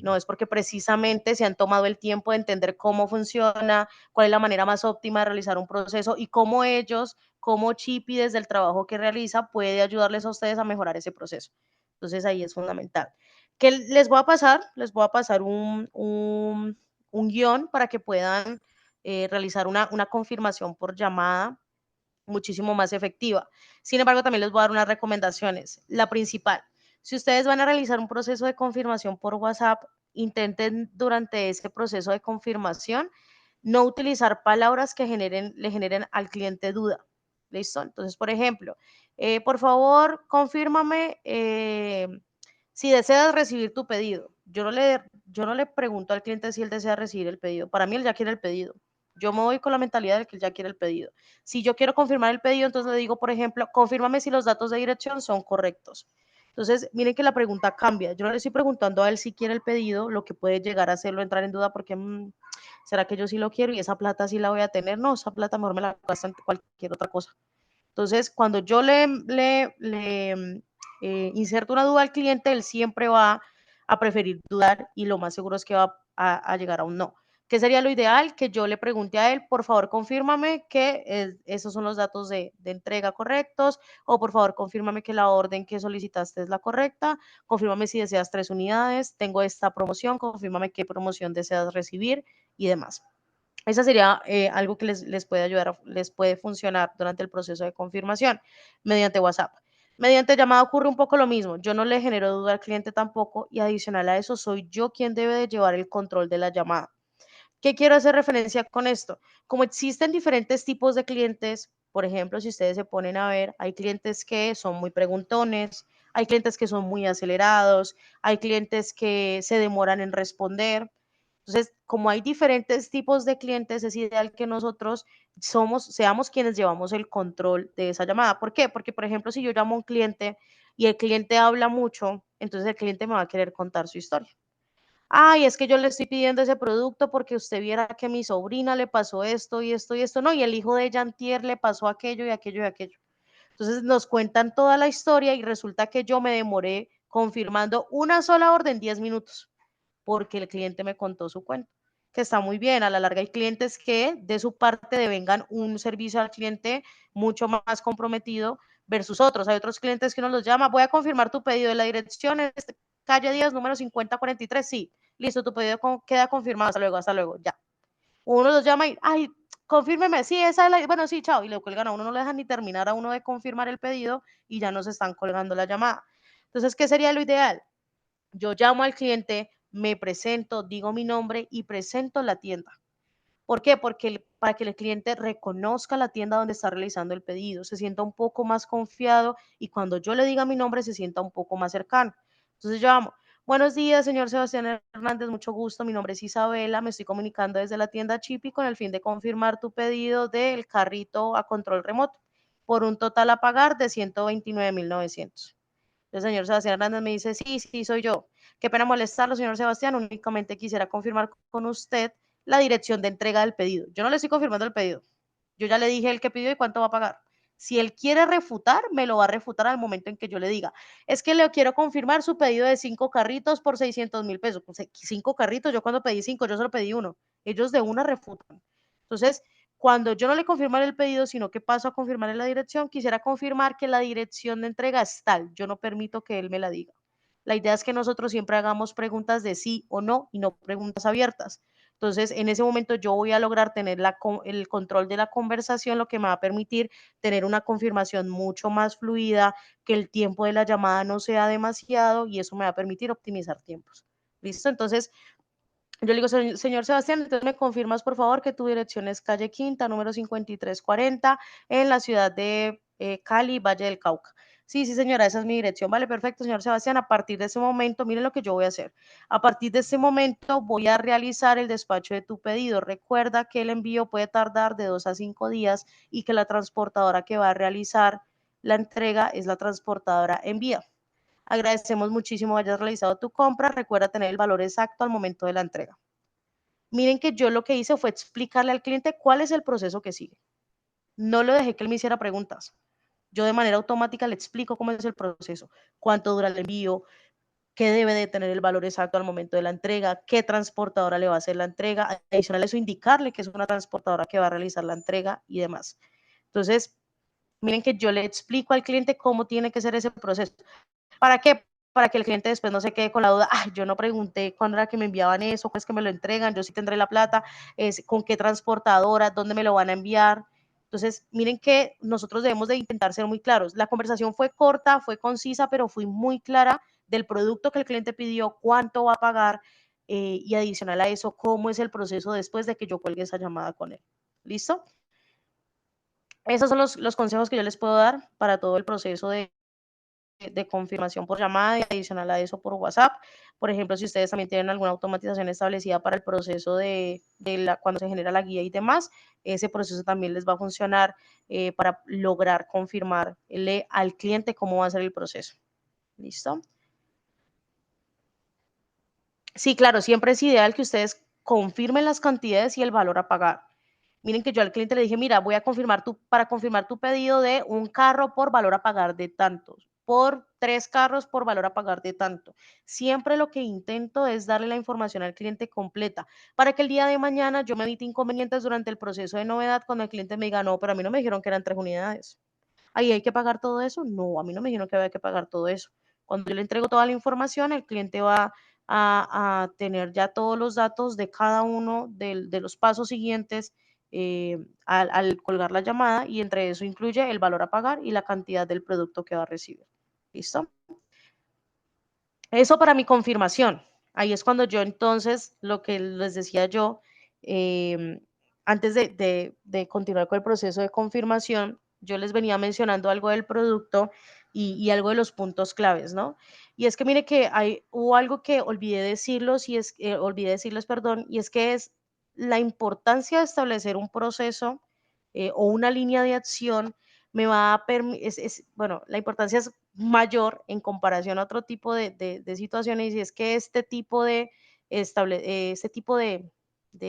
No, es porque precisamente se han tomado el tiempo de entender cómo funciona, cuál es la manera más óptima de realizar un proceso y cómo ellos, como Chippy, desde el trabajo que realiza, puede ayudarles a ustedes a mejorar ese proceso. Entonces ahí es fundamental. ¿Qué les voy a pasar? Les voy a pasar un guión para que puedan realizar una confirmación por llamada muchísimo más efectiva. Sin embargo, también les voy a dar unas recomendaciones. La principal: si ustedes van a realizar un proceso de confirmación por WhatsApp, intenten durante ese proceso de confirmación no utilizar palabras que le generen al cliente duda. ¿Listo? Entonces, por ejemplo, por favor, confírmame si deseas recibir tu pedido. Yo no le pregunto al cliente si él desea recibir el pedido. Para mí, él ya quiere el pedido. Yo me voy con la mentalidad de que él ya quiere el pedido. Si yo quiero confirmar el pedido, entonces le digo, por ejemplo, confírmame si los datos de dirección son correctos. Entonces, miren que la pregunta cambia. Yo no le estoy preguntando a él si quiere el pedido, lo que puede llegar a hacerlo entrar en duda porque, ¿será que yo sí lo quiero y esa plata sí la voy a tener? No, esa plata mejor me la gasto en cualquier otra cosa. Entonces, cuando yo le inserto una duda al cliente, él siempre va a preferir dudar y lo más seguro es que va a llegar a un no. ¿Qué sería lo ideal? Que yo le pregunte a él, por favor, confírmame que esos son los datos de entrega correctos, o por favor, confírmame que la orden que solicitaste es la correcta, confírmame si deseas 3 unidades, tengo esta promoción, confírmame qué promoción deseas recibir y demás. Esa sería algo que les puede ayudar, les puede funcionar durante el proceso de confirmación mediante WhatsApp. Mediante llamada ocurre un poco lo mismo. Yo no le genero duda al cliente tampoco, y adicional a eso, soy yo quien debe de llevar el control de la llamada. ¿Qué quiero hacer referencia con esto? Como existen diferentes tipos de clientes, por ejemplo, si ustedes se ponen a ver, hay clientes que son muy preguntones, hay clientes que son muy acelerados, hay clientes que se demoran en responder. Entonces, como hay diferentes tipos de clientes, es ideal que nosotros seamos quienes llevamos el control de esa llamada. ¿Por qué? Porque, por ejemplo, si yo llamo a un cliente y el cliente habla mucho, entonces el cliente me va a querer contar su historia. Ay, es que yo le estoy pidiendo ese producto porque usted viera que a mi sobrina le pasó esto y esto y esto, no, y el hijo de ella antier le pasó aquello y aquello y aquello. Entonces nos cuentan toda la historia y resulta que yo me demoré confirmando una sola orden 10 minutos porque el cliente me contó su cuento, que está muy bien. A la larga hay clientes que de su parte devengan un servicio al cliente mucho más comprometido versus otros. Hay otros clientes que uno los llama, voy a confirmar tu pedido de la dirección en calle Díaz, número 5043, sí, listo, tu pedido queda confirmado, hasta luego, ya. Uno los llama y, ay, confírmeme, sí, esa es la, bueno, sí, chao, y le cuelgan a uno, no le dejan ni terminar a uno de confirmar el pedido y ya nos están colgando la llamada. Entonces, ¿qué sería lo ideal? Yo llamo al cliente, me presento, digo mi nombre y presento la tienda. ¿Por qué? Porque para que el cliente reconozca la tienda donde está realizando el pedido, se sienta un poco más confiado y cuando yo le diga mi nombre se sienta un poco más cercano. Entonces yo llamo, buenos días, señor Sebastián Hernández, mucho gusto, mi nombre es Isabela, me estoy comunicando desde la tienda Chipi con el fin de confirmar tu pedido del carrito a control remoto por un total a pagar de 129.900. El señor Sebastián Hernández me dice, sí, sí, soy yo. Qué pena molestarlo, señor Sebastián. Únicamente quisiera confirmar con usted la dirección de entrega del pedido. Yo no le estoy confirmando el pedido. Yo ya le dije el que pidió y cuánto va a pagar. Si él quiere refutar, me lo va a refutar al momento en que yo le diga. Es que le quiero confirmar su pedido de 5 carritos por 600.000 pesos. Pues 5 carritos, yo cuando pedí 5, yo solo pedí uno. Ellos de una refutan. Entonces, cuando yo no le confirmar el pedido, sino que paso a confirmarle la dirección, quisiera confirmar que la dirección de entrega es tal. Yo no permito que él me la diga. La idea es que nosotros siempre hagamos preguntas de sí o no y no preguntas abiertas. Entonces, en ese momento yo voy a lograr tener el control de la conversación, lo que me va a permitir tener una confirmación mucho más fluida, que el tiempo de la llamada no sea demasiado y eso me va a permitir optimizar tiempos. ¿Listo? Entonces, yo le digo, señor Sebastián, entonces me confirmas por favor que tu dirección es calle Quinta, número 5340, en la ciudad de Cali, Valle del Cauca. Sí, sí, señora, esa es mi dirección. Vale, perfecto, señor Sebastián. A partir de ese momento, miren lo que yo voy a hacer. A partir de ese momento voy a realizar el despacho de tu pedido. Recuerda que el envío puede tardar de 2 a 5 días y que la transportadora que va a realizar la entrega es la transportadora Envía. Agradecemos muchísimo hayas realizado tu compra. Recuerda tener el valor exacto al momento de la entrega. Miren que yo lo que hice fue explicarle al cliente cuál es el proceso que sigue. No lo dejé que él me hiciera preguntas. Yo de manera automática le explico cómo es el proceso, cuánto dura el envío, qué debe de tener el valor exacto al momento de la entrega, qué transportadora le va a hacer la entrega, adicional a eso indicarle que es una transportadora que va a realizar la entrega y demás. Entonces, miren que yo le explico al cliente cómo tiene que ser ese proceso. ¿Para qué? Para que el cliente después no se quede con la duda, yo no pregunté cuándo era que me enviaban eso, cuándo es que me lo entregan, yo sí tendré la plata, con qué transportadora, dónde me lo van a enviar. Entonces, miren que nosotros debemos de intentar ser muy claros. La conversación fue corta, fue concisa, pero fui muy clara del producto que el cliente pidió, cuánto va a pagar y adicional a eso, cómo es el proceso después de que yo cuelgue esa llamada con él. ¿Listo? Esos son los consejos que yo les puedo dar para todo el proceso de confirmación por llamada y adicional a eso por WhatsApp. Por ejemplo, si ustedes también tienen alguna automatización establecida para el proceso cuando se genera la guía y demás, ese proceso también les va a funcionar para lograr confirmarle al cliente cómo va a ser el proceso. ¿Listo? Sí, claro, siempre es ideal que ustedes confirmen las cantidades y el valor a pagar. Miren que yo al cliente le dije, mira, voy a confirmar para confirmar tu pedido de un carro por valor a pagar de tantos, por 3 carros por valor a pagar de tanto. Siempre lo que intento es darle la información al cliente completa para que el día de mañana yo me evite inconvenientes durante el proceso de novedad cuando el cliente me diga, no, pero a mí no me dijeron que eran 3 unidades. Ahí hay que pagar todo eso. No, a mí no me dijeron que había que pagar todo eso. Cuando yo le entrego toda la información, el cliente va a tener ya todos los datos de cada uno de los pasos siguientes al colgar la llamada y entre eso incluye el valor a pagar y la cantidad del producto que va a recibir. ¿Listo? Eso para mi confirmación. Ahí es cuando yo entonces, lo que les decía yo, antes de continuar con el proceso de confirmación, yo les venía mencionando algo del producto y algo de los puntos claves, ¿no? Y es que mire que hubo algo que olvidé decirlos olvidé decirles, perdón, y es que es la importancia de establecer un proceso o una línea de acción me va a bueno, la importancia es mayor en comparación a otro tipo de situaciones, y es que este tipo de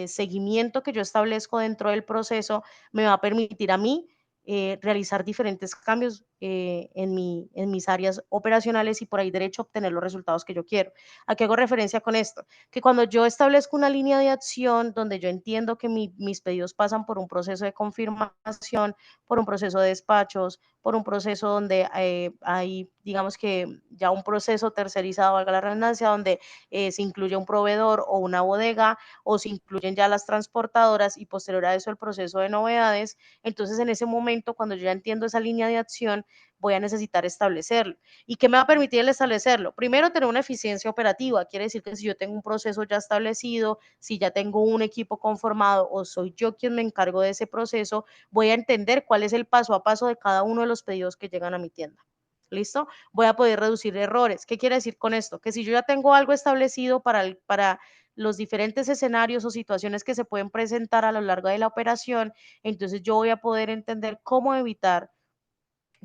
seguimiento que yo establezco dentro del proceso me va a permitir a mí realizar diferentes cambios en mis áreas operacionales y por ahí derecho obtener los resultados que yo quiero. ¿A qué hago referencia con esto? Que cuando yo establezco una línea de acción donde yo entiendo que mis pedidos pasan por un proceso de confirmación, por un proceso de despachos, por un proceso donde hay, digamos que ya un proceso tercerizado, valga la redundancia, donde se incluye un proveedor o una bodega, o se incluyen ya las transportadoras y posterior a eso el proceso de novedades. Entonces, en ese momento, cuando yo ya entiendo esa línea de acción, voy a necesitar establecerlo. ¿Y qué me va a permitir el establecerlo? Primero, tener una eficiencia operativa. Quiere decir que si yo tengo un proceso ya establecido, si ya tengo un equipo conformado o soy yo quien me encargo de ese proceso, voy a entender cuál es el paso a paso de cada uno de los pedidos que llegan a mi tienda. ¿Listo? Voy a poder reducir errores. ¿Qué quiere decir con esto? Que si yo ya tengo algo establecido para los diferentes escenarios o situaciones que se pueden presentar a lo largo de la operación, entonces yo voy a poder entender cómo evitar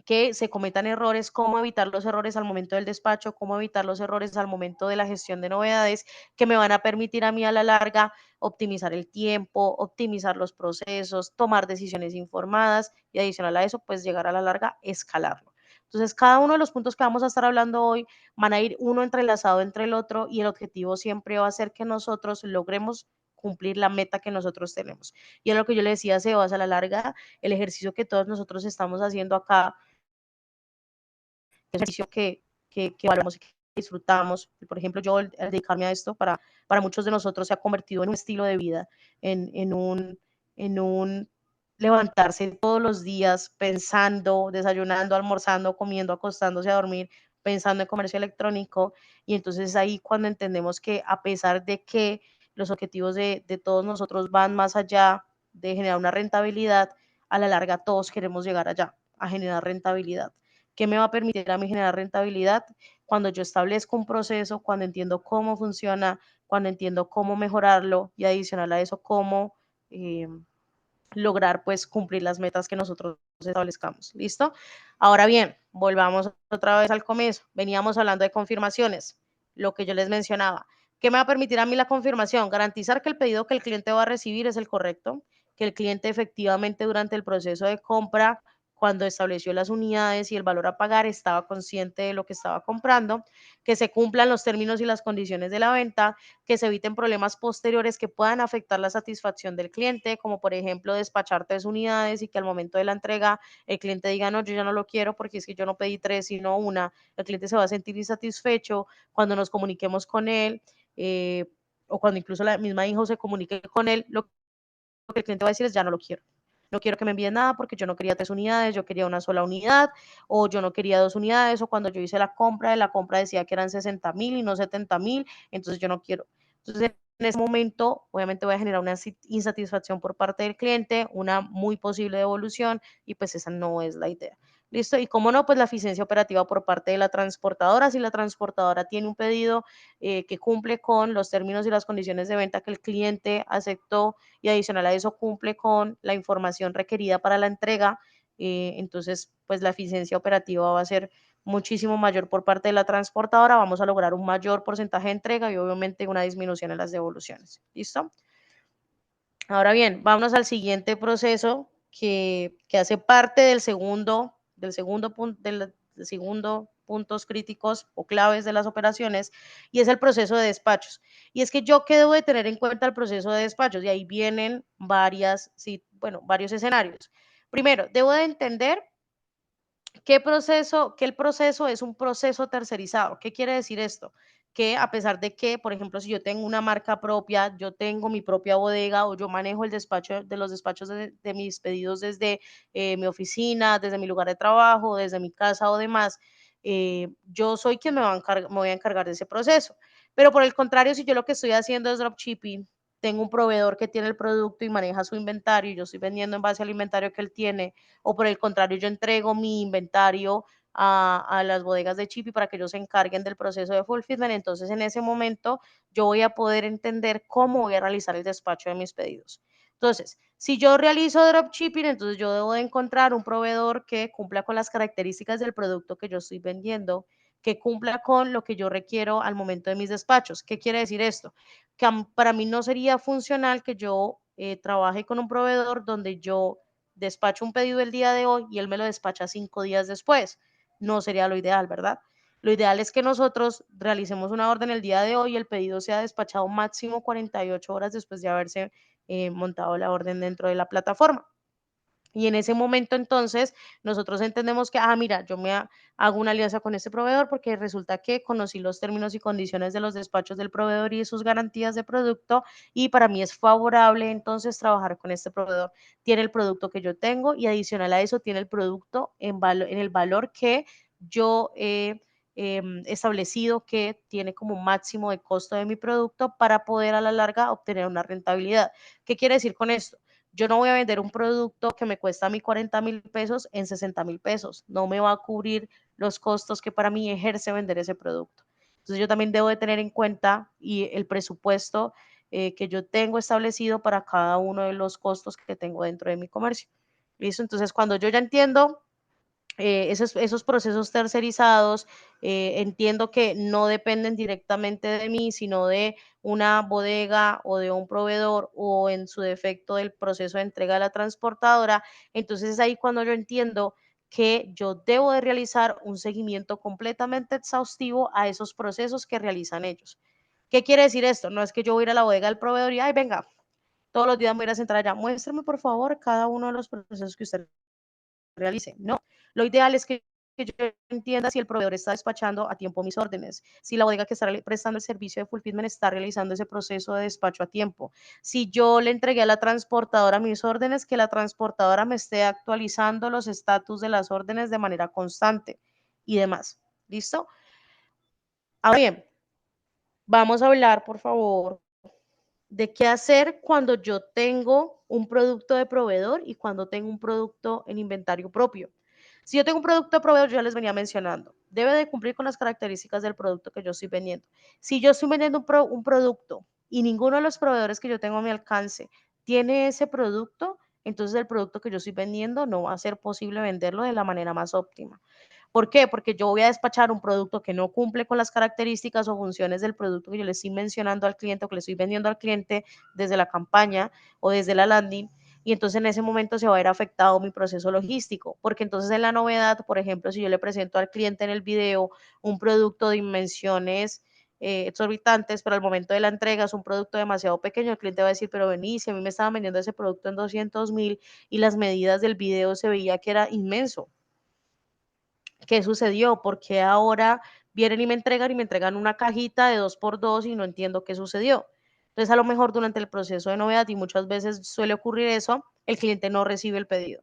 que se cometan errores, cómo evitar los errores al momento del despacho, cómo evitar los errores al momento de la gestión de novedades, que me van a permitir a mí a la larga optimizar el tiempo, optimizar los procesos, tomar decisiones informadas y adicional a eso, pues llegar a la larga, escalarlo. Entonces, cada uno de los puntos que vamos a estar hablando hoy van a ir uno entrelazado entre el otro y el objetivo siempre va a ser que nosotros logremos cumplir la meta que nosotros tenemos. Y es lo que yo le decía a Sebas, a la larga, el ejercicio que todos nosotros estamos haciendo acá ejercicio que valoramos y que disfrutamos. Por ejemplo, yo al dedicarme a esto, para muchos de nosotros se ha convertido en un estilo de vida, en un levantarse todos los días pensando, desayunando, almorzando, comiendo, acostándose a dormir, pensando en comercio electrónico. Y entonces ahí cuando entendemos que a pesar de que los objetivos de todos nosotros van más allá de generar una rentabilidad, a la larga todos queremos llegar allá, a generar rentabilidad. ¿Qué me va a permitir a mí generar rentabilidad? Cuando yo establezco un proceso, cuando entiendo cómo funciona, cuando entiendo cómo mejorarlo y adicional a eso, cómo eh, lograr pues cumplir las metas que nosotros establezcamos. ¿Listo? Ahora bien, volvamos otra vez al comienzo. Veníamos hablando de confirmaciones, lo que yo les mencionaba. ¿Qué me va a permitir a mí la confirmación? Garantizar que el pedido que el cliente va a recibir es el correcto, que el cliente efectivamente durante el proceso de compra, cuando estableció las unidades y el valor a pagar, estaba consciente de lo que estaba comprando, que se cumplan los términos y las condiciones de la venta, que se eviten problemas posteriores que puedan afectar la satisfacción del cliente, como por ejemplo despachar 3 unidades y que al momento de la entrega el cliente diga, no, yo ya no lo quiero porque es que yo no pedí 3, sino una. El cliente se va a sentir insatisfecho cuando nos comuniquemos con él, o cuando incluso la misma hijo se comunique con él, lo que el cliente va a decir es, ya no lo quiero. No quiero que me envíen nada porque yo no quería 3 unidades, yo quería una sola unidad, o yo no quería 2 unidades, o cuando yo hice la compra decía que eran 60,000 y no 70,000, entonces yo no quiero. Entonces, en ese momento, obviamente voy a generar una insatisfacción por parte del cliente, una muy posible devolución, y pues esa no es la idea. ¿Listo? Y cómo no, pues la eficiencia operativa por parte de la transportadora. Si la transportadora tiene un pedido que cumple con los términos y las condiciones de venta que el cliente aceptó y adicional a eso cumple con la información requerida para la entrega, entonces pues la eficiencia operativa va a ser muchísimo mayor por parte de la transportadora, vamos a lograr un mayor porcentaje de entrega y obviamente una disminución en las devoluciones. ¿Listo? Ahora bien, vámonos al siguiente proceso que hace parte del segundo puntos críticos o claves de las operaciones, y es el proceso de despachos. Y es que yo qué debo de tener en cuenta el proceso de despachos, y ahí vienen varios escenarios. Primero, debo de entender que el proceso es un proceso tercerizado. ¿Qué quiere decir esto? Que a pesar de que, por ejemplo, si yo tengo una marca propia, yo tengo mi propia bodega o yo manejo el despacho de los despachos de mis pedidos desde mi oficina, desde mi lugar de trabajo, desde mi casa o demás, yo soy quien me voy a encargar de ese proceso. Pero por el contrario, si yo lo que estoy haciendo es dropshipping, tengo un proveedor que tiene el producto y maneja su inventario y yo estoy vendiendo en base al inventario que él tiene, o por el contrario, yo entrego mi inventario a las bodegas de Chipi para que ellos se encarguen del proceso de fulfillment, entonces en ese momento yo voy a poder entender cómo voy a realizar el despacho de mis pedidos. Entonces, si yo realizo dropshipping, entonces yo debo de encontrar un proveedor que cumpla con las características del producto que yo estoy vendiendo, que cumpla con lo que yo requiero al momento de mis despachos. ¿Qué quiere decir esto? Que para mí no sería funcional que yo trabaje con un proveedor donde yo despacho un pedido el día de hoy y él me lo despacha 5 días después. No sería lo ideal, ¿verdad? Lo ideal es que nosotros realicemos una orden el día de hoy y el pedido sea despachado máximo 48 horas después de haberse montado la orden dentro de la plataforma. Y en ese momento entonces nosotros entendemos que, mira, yo me hago una alianza con este proveedor porque resulta que conocí los términos y condiciones de los despachos del proveedor y sus garantías de producto y para mí es favorable entonces trabajar con este proveedor. Tiene el producto que yo tengo y adicional a eso tiene el producto en el valor que yo he establecido que tiene como máximo de costo de mi producto para poder a la larga obtener una rentabilidad. ¿Qué quiere decir con esto? Yo no voy a vender un producto que me cuesta a mí 40,000 pesos en 60,000 pesos. No me va a cubrir los costos que para mí ejerce vender ese producto. Entonces yo también debo de tener en cuenta y el presupuesto que yo tengo establecido para cada uno de los costos que tengo dentro de mi comercio. ¿Listo? Entonces cuando yo ya entiendo esos procesos tercerizados, entiendo que no dependen directamente de mí, sino de una bodega o de un proveedor o en su defecto del proceso de entrega de la transportadora. Entonces es ahí cuando yo entiendo que yo debo de realizar un seguimiento completamente exhaustivo a esos procesos que realizan ellos. ¿Qué quiere decir esto? No es que yo voy a ir a la bodega del proveedor y, ay, venga, todos los días me voy a sentar allá, muéstrame por favor cada uno de los procesos que usted realice. No, lo ideal es que yo entienda si el proveedor está despachando a tiempo mis órdenes, si la bodega que está prestando el servicio de fulfillment está realizando ese proceso de despacho a tiempo, si yo le entregué a la transportadora mis órdenes, que la transportadora me esté actualizando los estatus de las órdenes de manera constante y demás. ¿Listo? Ahora bien, vamos a hablar, por favor, de qué hacer cuando yo tengo un producto de proveedor y cuando tengo un producto en inventario propio. Si yo tengo un producto de proveedor, yo ya les venía mencionando, debe de cumplir con las características del producto que yo estoy vendiendo. Si yo estoy vendiendo un producto y ninguno de los proveedores que yo tengo a mi alcance tiene ese producto, entonces el producto que yo estoy vendiendo no va a ser posible venderlo de la manera más óptima. ¿Por qué? Porque yo voy a despachar un producto que no cumple con las características o funciones del producto que yo le estoy mencionando al cliente o que le estoy vendiendo al cliente desde la campaña o desde la landing. Y entonces en ese momento se va a ver afectado mi proceso logístico, porque entonces en la novedad, por ejemplo, si yo le presento al cliente en el video un producto de dimensiones exorbitantes, pero al momento de la entrega es un producto demasiado pequeño, el cliente va a decir, pero vení, si a mí me estaban vendiendo ese producto en 200,000 y las medidas del video se veía que era inmenso. ¿Qué sucedió? Porque ahora vienen y me entregan una cajita de 2x2 y no entiendo qué sucedió. Entonces, a lo mejor durante el proceso de novedad, y muchas veces suele ocurrir eso, el cliente no recibe el pedido.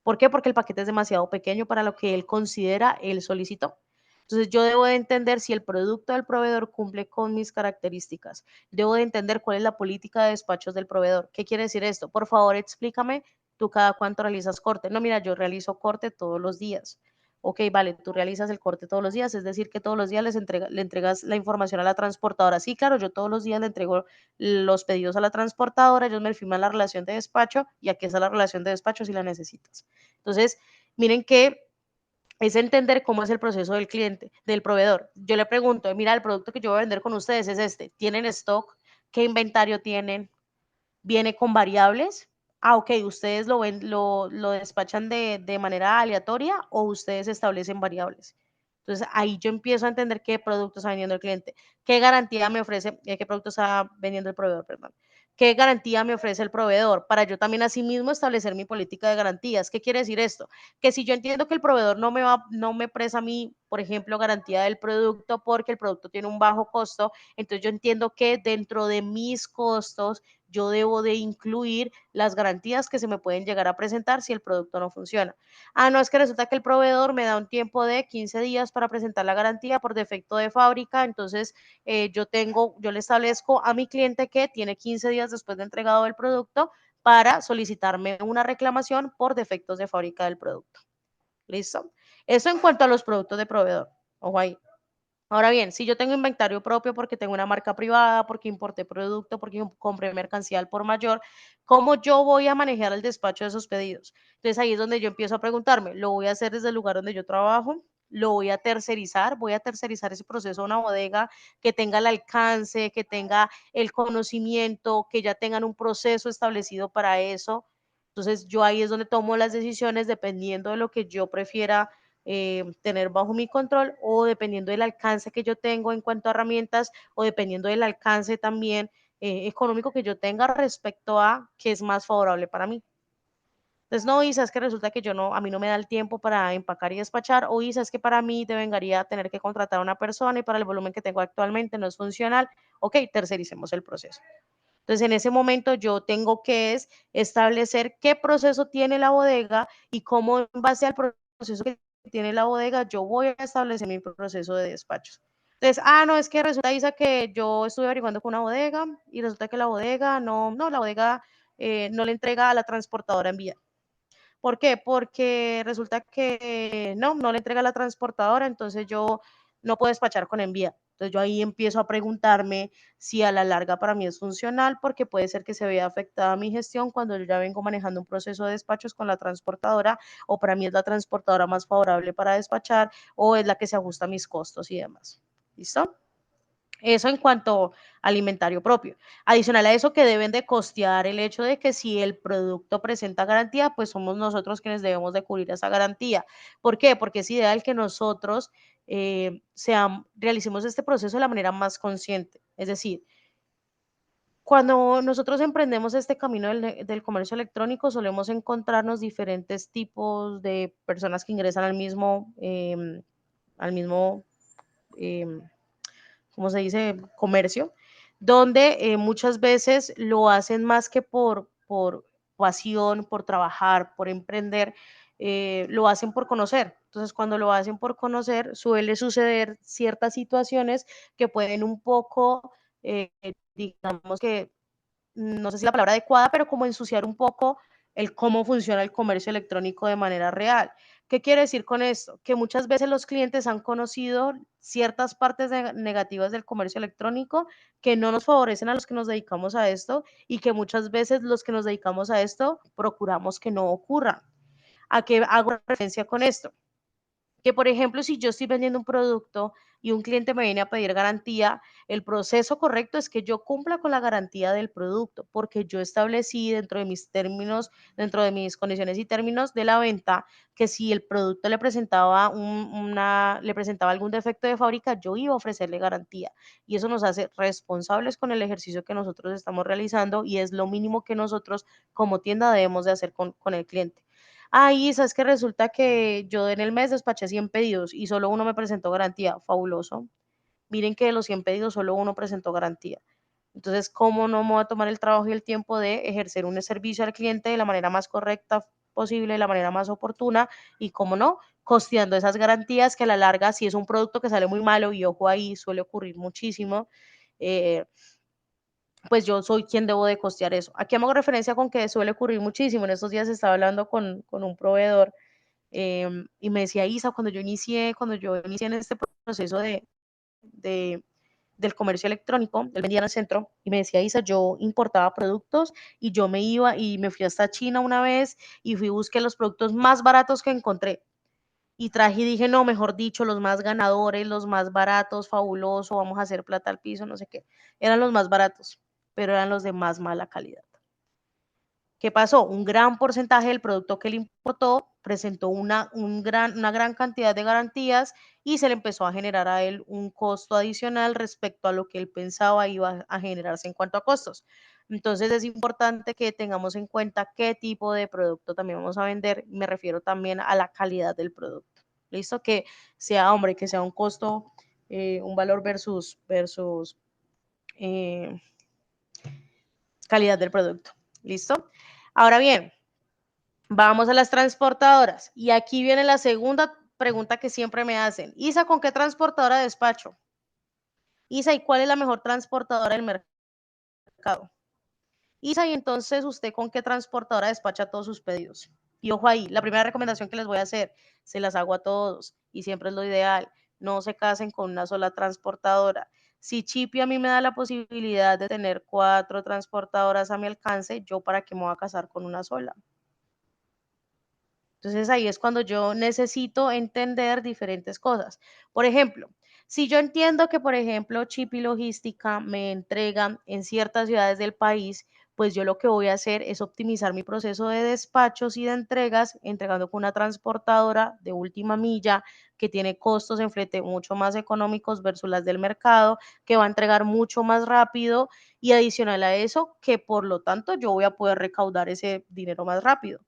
¿Por qué? Porque el paquete es demasiado pequeño para lo que él considera, él solicitó. Entonces, yo debo de entender si el producto del proveedor cumple con mis características. Debo de entender cuál es la política de despachos del proveedor. ¿Qué quiere decir esto? Por favor, explícame tú cada cuánto realizas corte. No, mira, yo realizo corte todos los días. Ok, vale, tú realizas el corte todos los días, es decir, que todos los días le entregas la información a la transportadora. Sí, claro, yo todos los días le entrego los pedidos a la transportadora, ellos me firman la relación de despacho y aquí está la relación de despacho si la necesitas. Entonces, miren que es entender cómo es el proceso del cliente, del proveedor. Yo le pregunto, mira, el producto que yo voy a vender con ustedes es este, ¿tienen stock? ¿Qué inventario tienen? ¿Viene con variables? Ok, ustedes lo despachan de manera aleatoria o ustedes establecen variables. Entonces ahí yo empiezo a entender qué producto está vendiendo el cliente, qué garantía me ofrece, qué producto está vendiendo el proveedor, perdón. ¿Qué garantía me ofrece el proveedor? Para yo también asimismo establecer mi política de garantías. ¿Qué quiere decir esto? Que si yo entiendo que el proveedor no me presta a mí, por ejemplo, garantía del producto porque el producto tiene un bajo costo, entonces yo entiendo que dentro de mis costos yo debo de incluir las garantías que se me pueden llegar a presentar si el producto no funciona. Ah, no, es que resulta que el proveedor me da un tiempo de 15 días para presentar la garantía por defecto de fábrica, entonces yo le establezco a mi cliente que tiene 15 días después de entregado el producto para solicitarme una reclamación por defectos de fábrica del producto. ¿Listo? Eso en cuanto a los productos de proveedor. Ojo ahí. Ahora bien, si yo tengo inventario propio porque tengo una marca privada, porque importé producto, porque compré mercancía al por mayor, ¿cómo yo voy a manejar el despacho de esos pedidos? Entonces ahí es donde yo empiezo a preguntarme, ¿lo voy a hacer desde el lugar donde yo trabajo? ¿Lo voy a tercerizar? ¿Voy a tercerizar ese proceso a una bodega que tenga el alcance, que tenga el conocimiento, que ya tengan un proceso establecido para eso? Entonces yo ahí es donde tomo las decisiones dependiendo de lo que yo prefiera tener bajo mi control, o dependiendo del alcance que yo tengo en cuanto a herramientas, o dependiendo del alcance también económico que yo tenga respecto a qué es más favorable para mí. Entonces, no, Isa, es que resulta que a mí no me da el tiempo para empacar y despachar, o Isa, es que para mí debería tener que contratar a una persona y para el volumen que tengo actualmente no es funcional. Ok, tercericemos el proceso. Entonces, en ese momento yo tengo que establecer qué proceso tiene la bodega y cómo en base al proceso que tiene la bodega, yo voy a establecer mi proceso de despachos. Entonces, no, es que resulta, Isa, que yo estuve averiguando con una bodega y resulta que la bodega la bodega no le entrega a la transportadora en vía. ¿Por qué? Porque resulta que no le entrega a la transportadora, entonces yo no puedo despachar con envía. Entonces yo ahí empiezo a preguntarme si a la larga para mí es funcional, porque puede ser que se vea afectada mi gestión cuando yo ya vengo manejando un proceso de despachos con la transportadora, o para mí es la transportadora más favorable para despachar, o es la que se ajusta a mis costos y demás. ¿Listo? Eso en cuanto al inventario propio. Adicional a eso, que deben de costear el hecho de que si el producto presenta garantía, pues somos nosotros quienes debemos de cubrir esa garantía. ¿Por qué? Porque es ideal que nosotros realicemos este proceso de la manera más consciente. Es decir, cuando nosotros emprendemos este camino del comercio electrónico, solemos encontrarnos diferentes tipos de personas que ingresan al mismo ¿cómo se dice? Comercio, donde muchas veces lo hacen más que por pasión, por trabajar, por emprender, lo hacen por conocer. Entonces, cuando lo hacen por conocer, suele suceder ciertas situaciones que pueden un poco, digamos que no sé si la palabra adecuada, pero como ensuciar un poco el cómo funciona el comercio electrónico de manera real. ¿Qué quiere decir con esto? Que muchas veces los clientes han conocido ciertas partes negativas del comercio electrónico que no nos favorecen a los que nos dedicamos a esto, y que muchas veces los que nos dedicamos a esto procuramos que no ocurran. ¿A qué hago referencia con esto? Que, por ejemplo, si yo estoy vendiendo un producto y un cliente me viene a pedir garantía, el proceso correcto es que yo cumpla con la garantía del producto, porque yo establecí dentro de mis términos, dentro de mis condiciones y términos de la venta, que si el producto le presentaba algún defecto de fábrica, yo iba a ofrecerle garantía. Y eso nos hace responsables con el ejercicio que nosotros estamos realizando, y es lo mínimo que nosotros como tienda debemos de hacer con el cliente. ¿Sabes que resulta que yo en el mes despaché 100 pedidos y solo uno me presentó garantía? Fabuloso. Miren que de los 100 pedidos solo uno presentó garantía. Entonces, ¿cómo no me voy a tomar el trabajo y el tiempo de ejercer un servicio al cliente de la manera más correcta posible, de la manera más oportuna, y cómo no, costeando esas garantías que a la larga, si es un producto que sale muy malo, y ojo ahí, suele ocurrir muchísimo, eh, pues yo soy quien debo de costear eso. Aquí hago referencia con que suele ocurrir muchísimo. En estos días estaba hablando con un proveedor, y me decía, Isa, cuando yo inicié en este proceso de, del comercio electrónico, él vendía en el centro, y me decía, Isa, yo importaba productos y yo me iba y me fui hasta China una vez y busqué los productos más baratos que encontré. Y traje y dije, no, mejor dicho, los más ganadores, los más baratos, fabuloso, vamos a hacer plata al piso, no sé qué. Eran los más baratos, pero eran los de más mala calidad. ¿Qué pasó? Un gran porcentaje del producto que él importó presentó una gran cantidad de garantías, y se le empezó a generar a él un costo adicional respecto a lo que él pensaba iba a generarse en cuanto a costos. Entonces es importante que tengamos en cuenta qué tipo de producto también vamos a vender. Me refiero también a la calidad del producto. ¿Listo? Que sea, hombre, que sea un costo, un valor versus eh, calidad del producto. ¿Listo? Ahora bien, vamos a las transportadoras. Y aquí viene la segunda pregunta que siempre me hacen. Isa, ¿con qué transportadora despacho? Isa, ¿y cuál es la mejor transportadora del mercado? Isa, y entonces, ¿usted con qué transportadora despacha todos sus pedidos? Y ojo ahí, la primera recomendación que les voy a hacer, se las hago a todos y siempre es lo ideal, no se casen con una sola transportadora. Si Chipi a mí me da la posibilidad de tener 4 transportadoras a mi alcance, ¿yo para qué me voy a casar con una sola? Entonces ahí es cuando yo necesito entender diferentes cosas. Por ejemplo, si yo entiendo que, por ejemplo, Chipi Logística me entrega en ciertas ciudades del país, pues yo lo que voy a hacer es optimizar mi proceso de despachos y de entregas, entregando con una transportadora de última milla que tiene costos en flete mucho más económicos versus las del mercado, que va a entregar mucho más rápido y adicional a eso, que por lo tanto yo voy a poder recaudar ese dinero más rápido.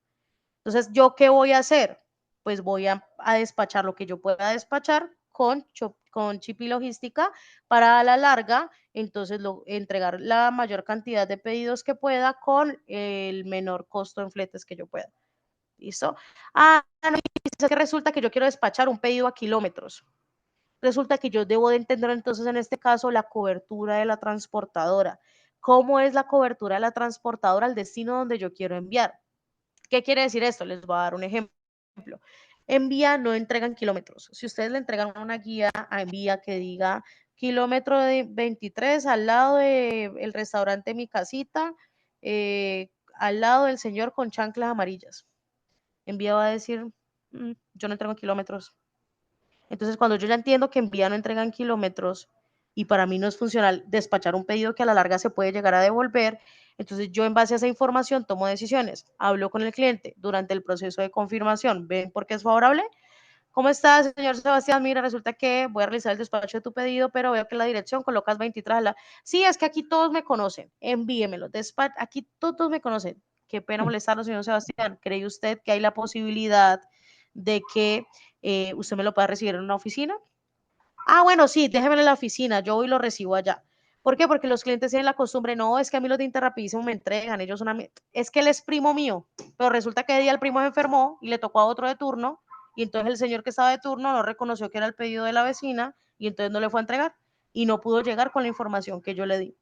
Entonces, ¿yo qué voy a hacer? Pues voy a despachar lo que yo pueda despachar con Chipi Logística para a la larga, entonces entregar la mayor cantidad de pedidos que pueda con el menor costo en fletes que yo pueda. ¿Listo? No, es que resulta que yo quiero despachar un pedido a kilómetros. Resulta que yo debo de entender entonces en este caso la cobertura de la transportadora. ¿Cómo es la cobertura de la transportadora al destino donde yo quiero enviar? ¿Qué quiere decir esto? Les voy a dar un ejemplo. Envía no entregan kilómetros. Si ustedes le entregan una guía a Envía que diga kilómetro de 23 al lado del restaurante Mi Casita, al lado del señor con chanclas amarillas. Envía va a decir, yo no entrego kilómetros. Entonces, cuando yo ya entiendo que Envía no entregan kilómetros y para mí no es funcional despachar un pedido que a la larga se puede llegar a devolver, entonces yo en base a esa información tomo decisiones. Hablo con el cliente durante el proceso de confirmación. ¿Ven por qué es favorable? ¿Cómo estás, señor Sebastián? Mira, resulta que voy a realizar el despacho de tu pedido, pero veo que la dirección colocas 23 a la... Sí, es que aquí todos me conocen. Envíemelo. Aquí todos me conocen. Qué pena molestarlo, señor Sebastián. ¿Cree usted que hay la posibilidad de que usted me lo pueda recibir en una oficina? Ah, bueno, sí, déjemelo en la oficina. Yo voy y lo recibo allá. ¿Por qué? Porque los clientes tienen la costumbre, no, es que a mí los de Interrapidísimo me entregan, ellos son es que él es primo mío, pero resulta que ese día el primo se enfermó y le tocó a otro de turno, y entonces el señor que estaba de turno no reconoció que era el pedido de la vecina, y entonces no le fue a entregar, y no pudo llegar con la información que yo le di.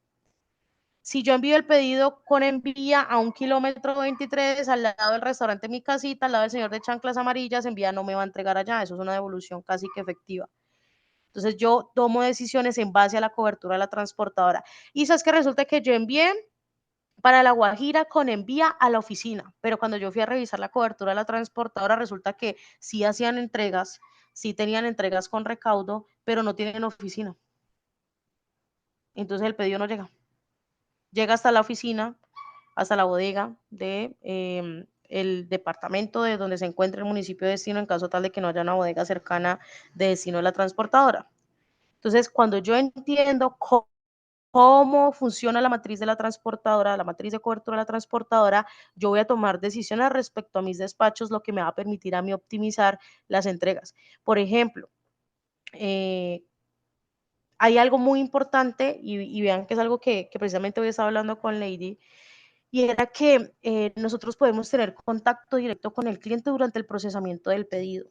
Si yo envío el pedido con Envía a 1,23 km al lado del restaurante Mi Casita, al lado del señor de chanclas amarillas, Envía no me va a entregar allá, eso es una devolución casi que efectiva. Entonces yo tomo decisiones en base a la cobertura de la transportadora. Y sabes que resulta que yo envié para La Guajira con Envía a la oficina, pero cuando yo fui a revisar la cobertura de la transportadora, resulta que sí hacían entregas, sí tenían entregas con recaudo, pero no tienen oficina. Entonces el pedido no llega. Llega hasta la oficina, hasta la bodega de el departamento de donde se encuentra el municipio de destino en caso tal de que no haya una bodega cercana de destino de la transportadora. Entonces, cuando yo entiendo cómo funciona la matriz de la transportadora, la matriz de cobertura de la transportadora, yo voy a tomar decisiones respecto a mis despachos, lo que me va a permitir a mí optimizar las entregas. Por ejemplo, hay algo muy importante y vean que es algo que precisamente hoy estaba hablando con Lady, y era que nosotros podemos tener contacto directo con el cliente durante el procesamiento del pedido.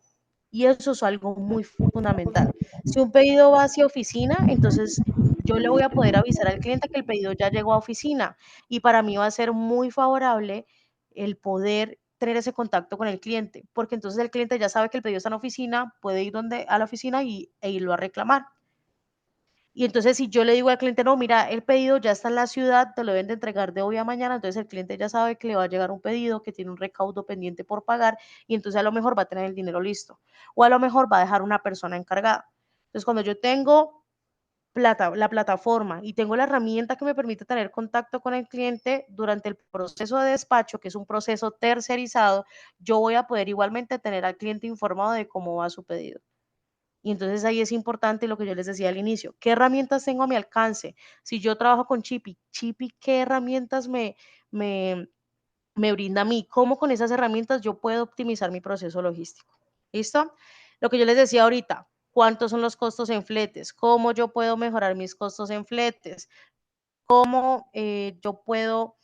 Y eso es algo muy fundamental. Si un pedido va hacia oficina, entonces yo le voy a poder avisar al cliente que el pedido ya llegó a oficina. Y para mí va a ser muy favorable el poder tener ese contacto con el cliente, porque entonces el cliente ya sabe que el pedido está en oficina, puede ir a la oficina e irlo a reclamar. Y entonces, si yo le digo al cliente, no, mira, el pedido ya está en la ciudad, te lo deben de entregar de hoy a mañana, entonces el cliente ya sabe que le va a llegar un pedido, que tiene un recaudo pendiente por pagar, y entonces a lo mejor va a tener el dinero listo. O a lo mejor va a dejar una persona encargada. Entonces, cuando yo tengo la plataforma y tengo la herramienta que me permite tener contacto con el cliente durante el proceso de despacho, que es un proceso tercerizado, yo voy a poder igualmente tener al cliente informado de cómo va su pedido. Y entonces ahí es importante lo que yo les decía al inicio, ¿qué herramientas tengo a mi alcance? Si yo trabajo con Chipi, ¿qué herramientas me, me brinda a mí? ¿Cómo con esas herramientas yo puedo optimizar mi proceso logístico? ¿Listo? Lo que yo les decía ahorita, ¿cuántos son los costos en fletes? ¿Cómo yo puedo mejorar mis costos en fletes? ¿Cómo yo puedo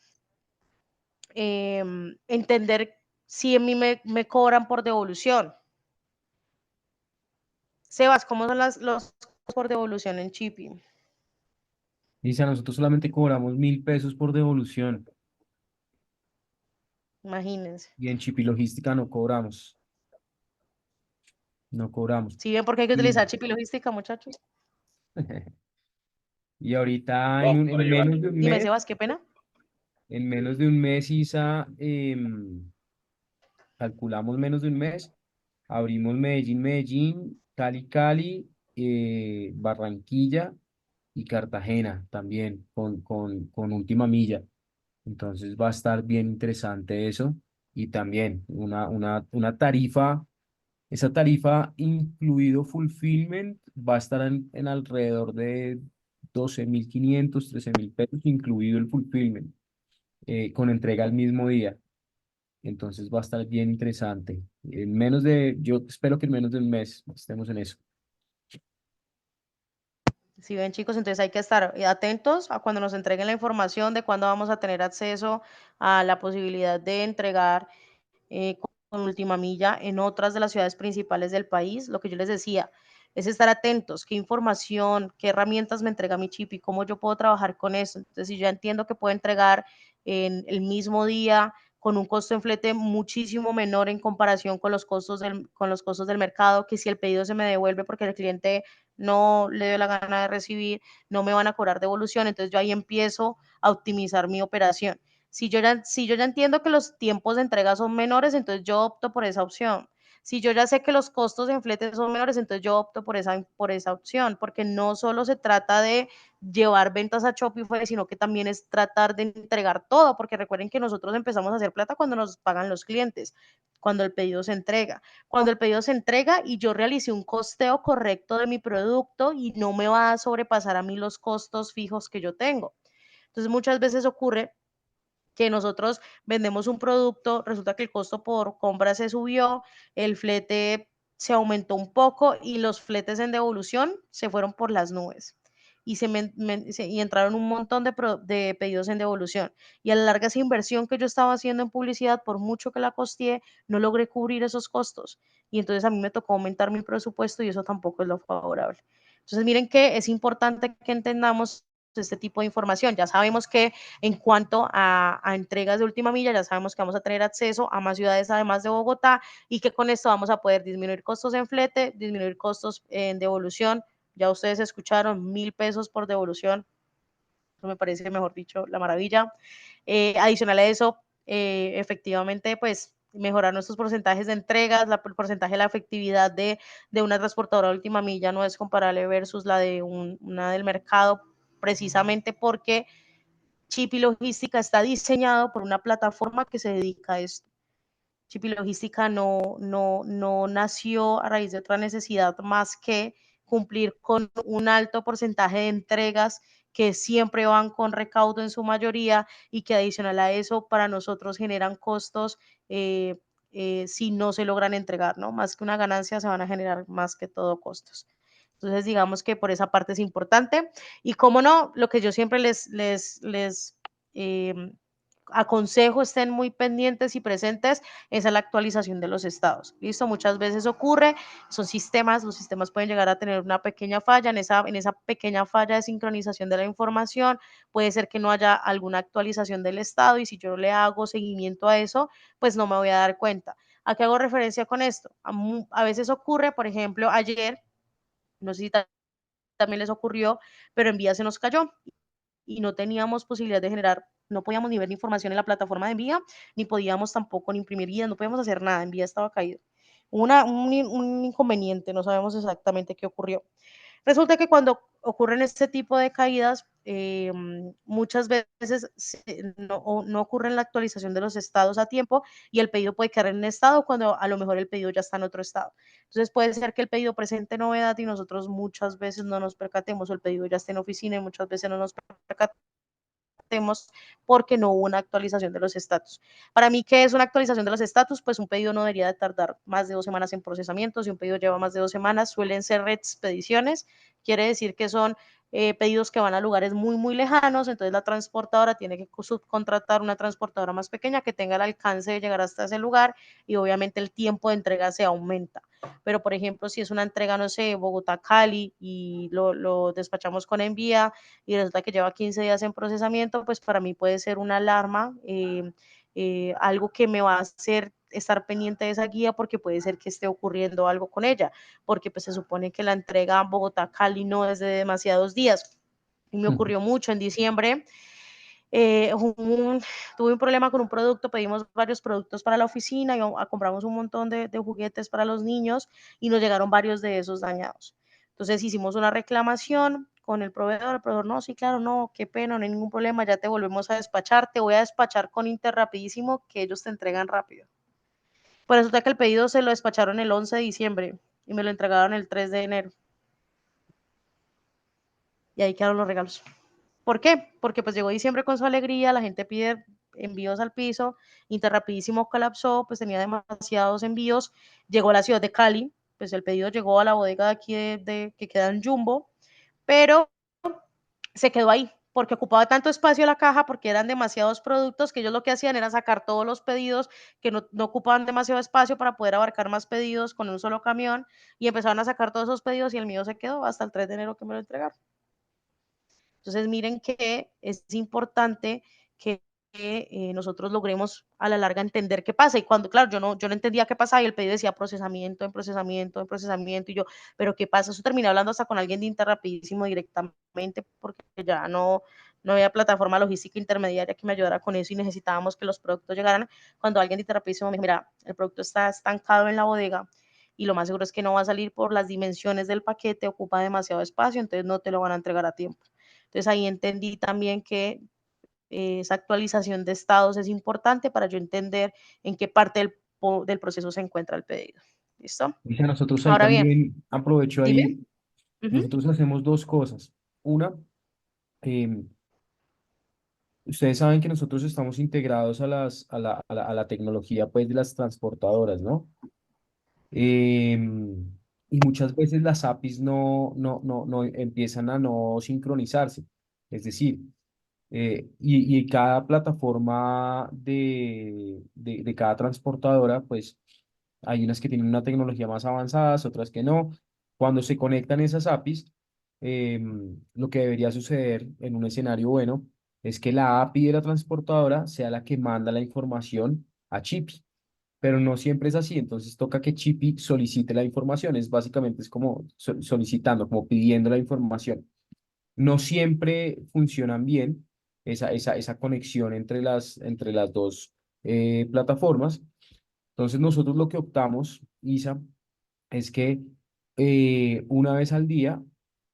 entender si a mí me cobran por devolución. Sebas, ¿cómo son los por devolución en Chipi? Dice, nosotros solamente cobramos 1.000 pesos por devolución Imagínense. y en Chipi Logística no cobramos, no cobramos. ¿Sí ven por qué hay que Y, utilizar Chipi Logística, muchachos? y ahorita en menos de un Dime, mes, Sebas, qué pena. en menos de un mes, Isa, calculamos menos de un mes, abrimos Medellín, Medellín, Cali, Cali, Barranquilla y Cartagena también con última milla. Entonces va a estar bien interesante eso. Y también una tarifa, esa tarifa incluido fulfillment va a estar en alrededor de 12.500 13.000 pesos, incluido el fulfillment, con entrega el mismo día. Entonces va a estar bien interesante. Yo espero que en menos de un mes estemos en eso. Si ven, chicos, entonces hay que estar atentos a cuando nos entreguen la información de cuándo vamos a tener acceso a la posibilidad de entregar con última milla en otras de las ciudades principales del país. Lo que yo les decía es estar atentos, qué información, qué herramientas me entrega mi chip y cómo yo puedo trabajar con eso. Entonces, si yo entiendo que puedo entregar en el mismo día con un costo en flete muchísimo menor en comparación con los costos del mercado, que si el pedido se me devuelve porque el cliente no le dio la gana de recibir, no me van a cobrar devolución, entonces yo ahí empiezo a optimizar mi operación. Si yo ya entiendo que los tiempos de entrega son menores, entonces yo opto por esa opción. Si yo ya sé que los costos en flete son menores, entonces yo opto por esa opción, porque no solo se trata de llevar ventas a Shopify, sino que también es tratar de entregar todo, porque recuerden que nosotros empezamos a hacer plata cuando nos pagan los clientes, cuando el pedido se entrega. Cuando el pedido se entrega y yo realicé un costeo correcto de mi producto y no me va a sobrepasar a mí los costos fijos que yo tengo. Entonces muchas veces ocurre que nosotros vendemos un producto, resulta que el costo por compra se subió, el flete se aumentó un poco y los fletes en devolución se fueron por las nubes. Y entraron un montón de pedidos en devolución. Y a la larga esa inversión que yo estaba haciendo en publicidad, por mucho que la costeé, no logré cubrir esos costos. Y entonces a mí me tocó aumentar mi presupuesto y eso tampoco es lo favorable. Entonces miren que es importante que entendamos este tipo de información. Ya sabemos que en cuanto a entregas de última milla, ya sabemos que vamos a tener acceso a más ciudades además de Bogotá y que con esto vamos a poder disminuir costos en flete, disminuir costos en devolución. Ya ustedes escucharon, 1.000 pesos por devolución. Eso me parece, mejor dicho, la maravilla. Adicional a eso, efectivamente, pues mejorar nuestros porcentajes de entregas, el porcentaje de la efectividad de una transportadora de última milla no es comparable versus la de una del mercado, precisamente porque Chip y Logística está diseñado por una plataforma que se dedica a esto. Chip y Logística no nació a raíz de otra necesidad más que cumplir con un alto porcentaje de entregas que siempre van con recaudo en su mayoría y que adicional a eso para nosotros generan costos si no se logran entregar, ¿no? Más que una ganancia se van a generar más que todo costos. Entonces, digamos que por esa parte es importante. Y cómo no, lo que yo siempre les eh, aconsejo estén muy pendientes y presentes es a la actualización de los estados. Listo, muchas veces ocurre, son sistemas, los sistemas pueden llegar a tener una pequeña falla, en esa pequeña falla de sincronización de la información, puede ser que no haya alguna actualización del estado y si yo le hago seguimiento a eso, pues no me voy a dar cuenta. ¿A qué hago referencia con esto? A veces ocurre, por ejemplo, ayer, no sé si también les ocurrió, pero Envía se nos cayó y no teníamos posibilidad de generar, no podíamos ni ver información en la plataforma de Envía, ni podíamos tampoco ni imprimir guías, no podíamos hacer nada, Envía estaba caído. Un inconveniente, no sabemos exactamente qué ocurrió. Resulta que cuando ocurren este tipo de caídas, muchas veces no ocurre la actualización de los estados a tiempo y el pedido puede quedar en un estado cuando a lo mejor el pedido ya está en otro estado. Entonces puede ser que el pedido presente novedad y nosotros muchas veces no nos percatemos o el pedido ya está en oficina y muchas veces no nos percatemos porque no hubo una actualización de los estatus. Para mí, ¿qué es una actualización de los estatus? Pues un pedido no debería de tardar más de 2 semanas en procesamiento. Si un pedido lleva más de 2 semanas, suelen ser expediciones. Quiere decir que son pedidos que van a lugares muy, muy lejanos, entonces la transportadora tiene que subcontratar una transportadora más pequeña que tenga el alcance de llegar hasta ese lugar y obviamente el tiempo de entrega se aumenta. Pero, por ejemplo, si es una entrega, no sé, Bogotá-Cali y lo despachamos con envía y resulta que lleva 15 días en procesamiento, pues para mí puede ser una alarma, algo que me va a hacer estar pendiente de esa guía porque puede ser que esté ocurriendo algo con ella, porque pues se supone que la entrega Bogotá-Cali no es de demasiados días. Y me ocurrió mucho en diciembre. Tuve un problema con un producto, pedimos varios productos para la oficina y compramos un montón de juguetes para los niños y nos llegaron varios de esos dañados. Entonces hicimos una reclamación con el proveedor no, sí, claro, no, qué pena, no hay ningún problema, ya te volvemos a despachar, te voy a despachar con Inter rapidísimo que ellos te entregan rápido. Pues resulta que el pedido se lo despacharon el 11 de diciembre y me lo entregaron el 3 de enero. Y ahí quedaron los regalos. ¿Por qué? Porque pues llegó diciembre con su alegría, la gente pide envíos al piso, Interrapidísimo colapsó, pues tenía demasiados envíos, llegó a la ciudad de Cali, pues el pedido llegó a la bodega de aquí que queda en Jumbo, pero se quedó ahí, porque ocupaba tanto espacio la caja, porque eran demasiados productos, que ellos lo que hacían era sacar todos los pedidos que no ocupaban demasiado espacio para poder abarcar más pedidos con un solo camión, y empezaron a sacar todos esos pedidos y el mío se quedó hasta el 3 de enero que me lo entregaron. Entonces, miren que es importante que nosotros logremos a la larga entender qué pasa. Y cuando, claro, yo no entendía qué pasaba y el pedido decía procesamiento, en procesamiento, en procesamiento. Y yo, ¿pero qué pasa? Eso terminé hablando hasta con alguien de Interrapidísimo directamente porque ya no había plataforma logística intermediaria que me ayudara con eso y necesitábamos que los productos llegaran. Cuando alguien de Interrapidísimo me dijo, mira, el producto está estancado en la bodega y lo más seguro es que no va a salir por las dimensiones del paquete, ocupa demasiado espacio, entonces no te lo van a entregar a tiempo. Entonces ahí entendí también que esa actualización de estados es importante para yo entender en qué parte del proceso se encuentra el pedido. ¿Listo? Dice, nosotros ahí Ahora bien, también, aprovecho dime. ahí, Ujú. nosotros hacemos dos cosas. Una, em, ustedes saben que nosotros estamos integrados a la tecnología pues, de las transportadoras, ¿no? Y muchas veces las APIs no empiezan a no sincronizarse. Es decir, y cada plataforma de cada transportadora, pues hay unas que tienen una tecnología más avanzada, otras que no. Cuando se conectan esas APIs, lo que debería suceder en un escenario bueno es que la API de la transportadora sea la que manda la información a Chipi, pero no siempre es así, entonces toca que Chipi solicite la información, es como solicitando, como pidiendo la información. No siempre funcionan bien esa conexión entre las dos plataformas. Entonces nosotros lo que optamos, Isa, es que una vez al día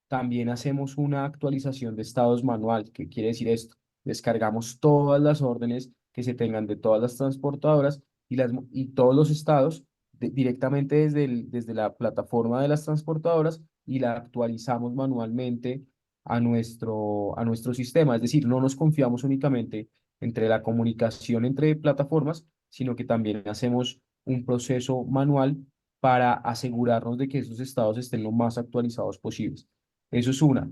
también hacemos una actualización de estados manual. ¿Qué quiere decir esto? Descargamos todas las órdenes que se tengan de todas las transportadoras y todos los estados directamente desde la plataforma de las transportadoras y la actualizamos manualmente a nuestro sistema. Es decir, no nos confiamos únicamente entre la comunicación entre plataformas, sino que también hacemos un proceso manual para asegurarnos de que esos estados estén lo más actualizados posibles. Eso es una.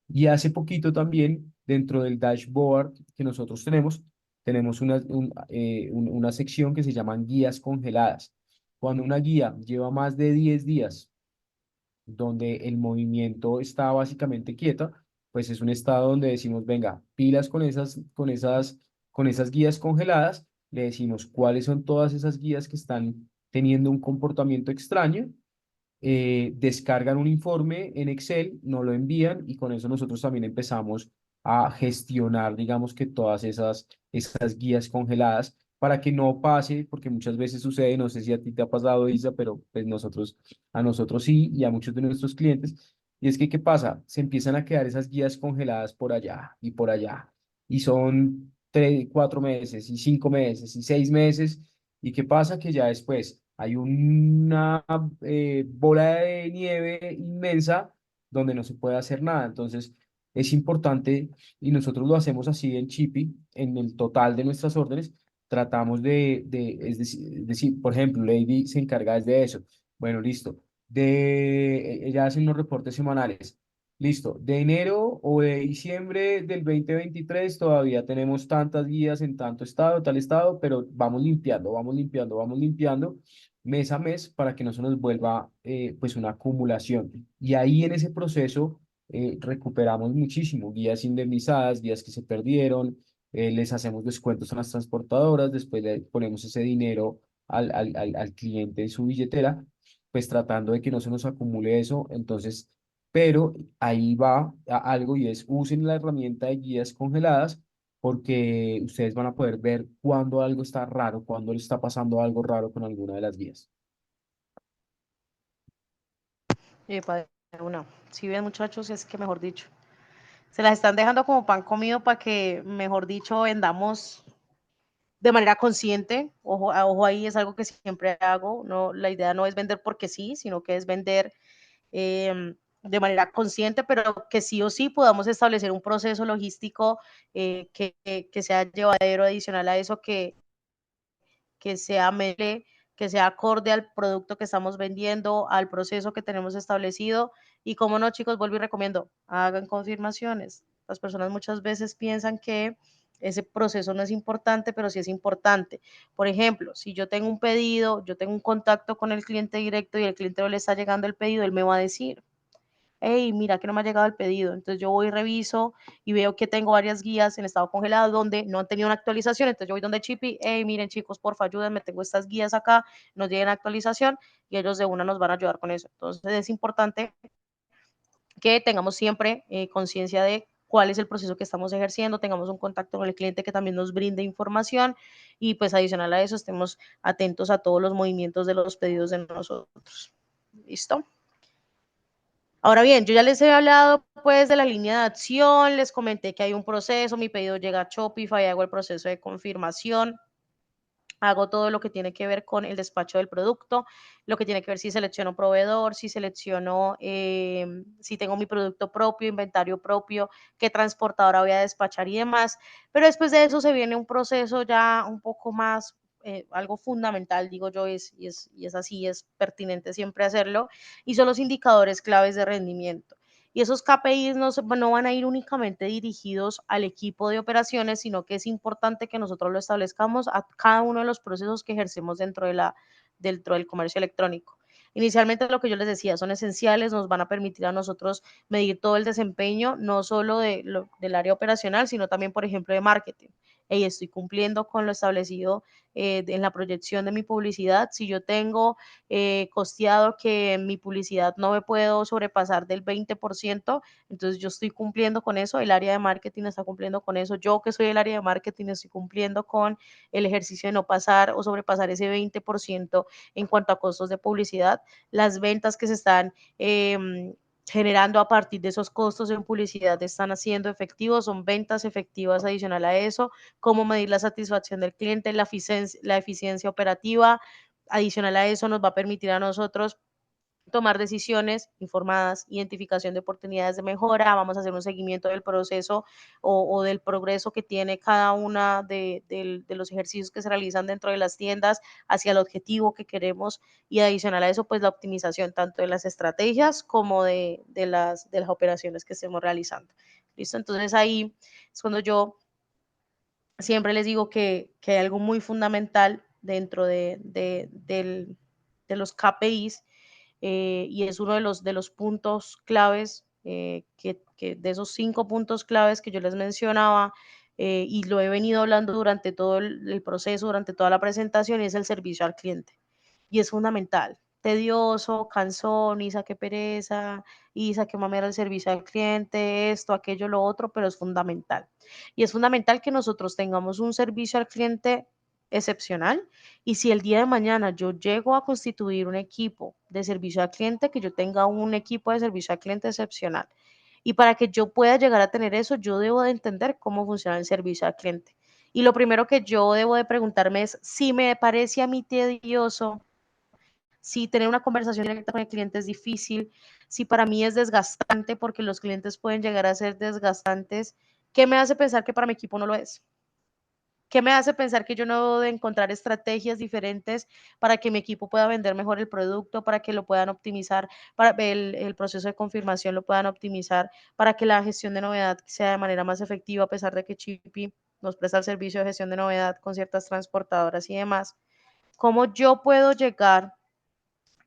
Y hace poquito también, dentro del dashboard que nosotros tenemos una sección que se llaman guías congeladas. Cuando una guía lleva más de 10 días donde el movimiento está básicamente quieto, pues es un estado donde decimos, venga, pilas con esas guías congeladas, le decimos cuáles son todas esas guías que están teniendo un comportamiento extraño, descargan un informe en Excel, nos lo envían y con eso nosotros también empezamos a gestionar, digamos que todas esas guías congeladas para que no pase, porque muchas veces sucede, no sé si a ti te ha pasado, Isa, pero pues a nosotros sí y a muchos de nuestros clientes. Y es que, ¿qué pasa? Se empiezan a quedar esas guías congeladas por allá y por allá. Y son 3, 4 meses y 5 meses y 6 meses. ¿Y qué pasa? Que ya después hay una bola de nieve inmensa donde no se puede hacer nada. Entonces, es importante, y nosotros lo hacemos así en Chipi, en el total de nuestras órdenes, tratamos es decir, por ejemplo, Lady se encarga de eso. Bueno, listo. Ella hace unos reportes semanales. Listo, de enero o de diciembre del 2023 todavía tenemos tantas guías en tanto estado, tal estado, pero vamos limpiando, vamos limpiando, vamos limpiando mes a mes para que no se nos vuelva pues una acumulación. Y ahí en ese proceso recuperamos muchísimo, guías indemnizadas, guías que se perdieron, les hacemos descuentos a las transportadoras, después le ponemos ese dinero al cliente en su billetera, pues tratando de que no se nos acumule eso. Entonces, pero ahí va algo y es usen la herramienta de guías congeladas porque ustedes van a poder ver cuando algo está raro, cuando le está pasando algo raro con alguna de las guías. Epa, de una. Si ven, muchachos, es que mejor dicho, se las están dejando como pan comido para que, mejor dicho, vendamos de manera consciente. Ojo, ojo ahí, es algo que siempre hago. No, la idea no es vender porque sí, sino que es vender de manera consciente, pero que sí o sí podamos establecer un proceso logístico que sea llevadero, adicional a eso, que sea mele, que sea acorde al producto que estamos vendiendo, al proceso que tenemos establecido. Y como no, chicos, vuelvo y recomiendo, hagan confirmaciones. Las personas muchas veces piensan que ese proceso no es importante, pero sí es importante. Por ejemplo, si yo tengo un pedido, yo tengo un contacto con el cliente directo y el cliente no le está llegando el pedido, él me va a decir, hey, mira que no me ha llegado el pedido. Entonces yo voy y reviso y veo que tengo varias guías en estado congelado donde no han tenido una actualización. Entonces yo voy donde Chipi, hey, miren chicos, porfa, ayúdenme, tengo estas guías acá, nos lleguen actualización y ellos de una nos van a ayudar con eso. Entonces es importante que tengamos siempre conciencia de cuál es el proceso que estamos ejerciendo, tengamos un contacto con el cliente que también nos brinde información y pues adicional a eso estemos atentos a todos los movimientos de los pedidos de nosotros. ¿Listo? Ahora bien, yo ya les he hablado pues de la línea de acción, les comenté que hay un proceso, mi pedido llega a Shopify, hago el proceso de confirmación, hago todo lo que tiene que ver con el despacho del producto, lo que tiene que ver si selecciono proveedor, si selecciono, si tengo mi producto propio, inventario propio, qué transportadora voy a despachar y demás. Pero después de eso se viene un proceso ya un poco más, algo fundamental, digo yo, y es así, es pertinente siempre hacerlo, y son los indicadores claves de rendimiento. Y esos KPIs no van a ir únicamente dirigidos al equipo de operaciones, sino que es importante que nosotros lo establezcamos a cada uno de los procesos que ejercemos dentro del comercio electrónico. Inicialmente lo que yo les decía son esenciales, nos van a permitir a nosotros medir todo el desempeño, no solo del área operacional, sino también, por ejemplo, de marketing. Hey, estoy cumpliendo con lo establecido en la proyección de mi publicidad. Si yo tengo costeado que mi publicidad no me puedo sobrepasar del 20%, entonces yo estoy cumpliendo con eso, el área de marketing está cumpliendo con eso, yo que soy el área de marketing estoy cumpliendo con el ejercicio de no pasar o sobrepasar ese 20% en cuanto a costos de publicidad, las ventas que se están generando a partir de esos costos en publicidad están haciendo efectivos, son ventas efectivas adicional a eso, cómo medir la satisfacción del cliente, la eficiencia operativa, adicional a eso nos va a permitir a nosotros tomar decisiones informadas, identificación de oportunidades de mejora, vamos a hacer un seguimiento del proceso o del progreso que tiene cada una de los ejercicios que se realizan dentro de las tiendas hacia el objetivo que queremos y adicional a eso, pues la optimización tanto de las estrategias como de las operaciones que estemos realizando. ¿Listo? Entonces ahí es cuando yo siempre les digo que hay algo muy fundamental dentro de los KPIs y es uno de los puntos claves, que de esos 5 puntos claves que yo les mencionaba y lo he venido hablando durante todo el proceso, durante toda la presentación, y es el servicio al cliente. Y es fundamental. Tedioso, cansón, Isa, qué pereza, Isa, qué mamera el servicio al cliente, esto, aquello, lo otro, pero es fundamental. Y es fundamental que nosotros tengamos un servicio al cliente excepcional y si el día de mañana yo llego a constituir un equipo de servicio al cliente, que yo tenga un equipo de servicio al cliente excepcional. Y para que yo pueda llegar a tener eso, yo debo de entender cómo funciona el servicio al cliente. Y lo primero que yo debo de preguntarme es si me parece a mí tedioso, si tener una conversación directa con el cliente es difícil, si para mí es desgastante, porque los clientes pueden llegar a ser desgastantes, ¿qué me hace pensar que para mi equipo no lo es? ¿Qué me hace pensar que yo no debo de encontrar estrategias diferentes para que mi equipo pueda vender mejor el producto, para que lo puedan optimizar, para el proceso de confirmación lo puedan optimizar, para que la gestión de novedad sea de manera más efectiva, a pesar de que Chippy nos presta el servicio de gestión de novedad con ciertas transportadoras y demás? ¿Cómo yo puedo llegar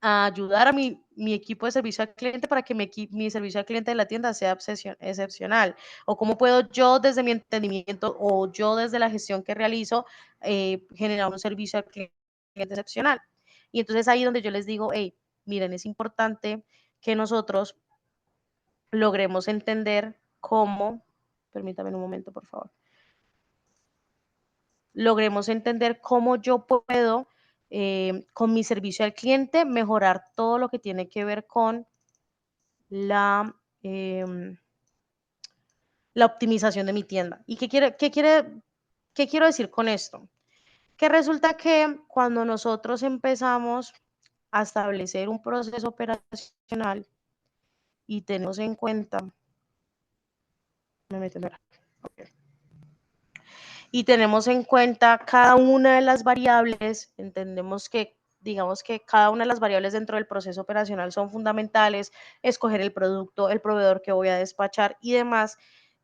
a ayudar a mi equipo de servicio al cliente para que mi servicio al cliente de la tienda sea excepcional? ¿O cómo puedo yo desde mi entendimiento o yo desde la gestión que realizo generar un servicio al cliente excepcional? Y entonces ahí donde yo les digo, hey, miren, es importante que nosotros logremos entender cómo, permítame un momento, por favor, logremos entender cómo yo puedo, con mi servicio al cliente, mejorar todo lo que tiene que ver con la, la optimización de mi tienda. ¿Y qué quiero decir con esto? Que resulta que cuando nosotros empezamos a establecer un proceso operacional y tenemos en cuenta, me meto en el- ok. Y tenemos en cuenta cada una de las variables, entendemos que, digamos que cada una de las variables dentro del proceso operacional son fundamentales, escoger el producto, el proveedor que voy a despachar y demás.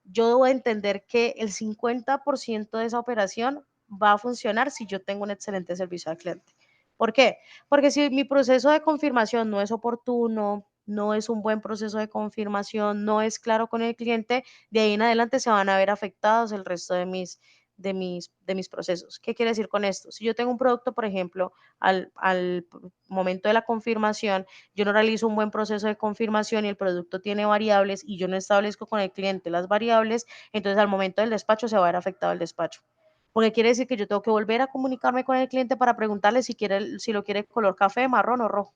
Yo debo entender que el 50% de esa operación va a funcionar si yo tengo un excelente servicio al cliente. ¿Por qué? Porque si mi proceso de confirmación no es oportuno, no es un buen proceso de confirmación, no es claro con el cliente, de ahí en adelante se van a ver afectados el resto de mis procesos. ¿Qué quiere decir con esto? Si yo tengo un producto, por ejemplo, al momento de la confirmación, yo no realizo un buen proceso de confirmación y el producto tiene variables y yo no establezco con el cliente las variables, entonces al momento del despacho se va a ver afectado el despacho. Porque quiere decir que yo tengo que volver a comunicarme con el cliente para preguntarle si lo quiere color café, marrón o rojo,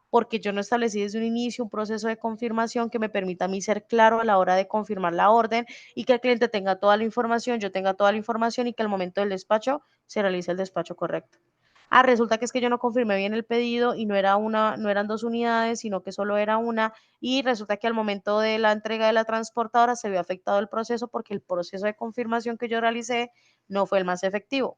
porque yo no establecí desde un inicio un proceso de confirmación que me permita a mí ser claro a la hora de confirmar la orden y que el cliente tenga toda la información, yo tenga toda la información y que al momento del despacho se realice el despacho correcto. Resulta que es que yo no confirmé bien el pedido y no eran 2 unidades, sino que solo era una, y resulta que al momento de la entrega de la transportadora se vio afectado el proceso porque el proceso de confirmación que yo realicé no fue el más efectivo.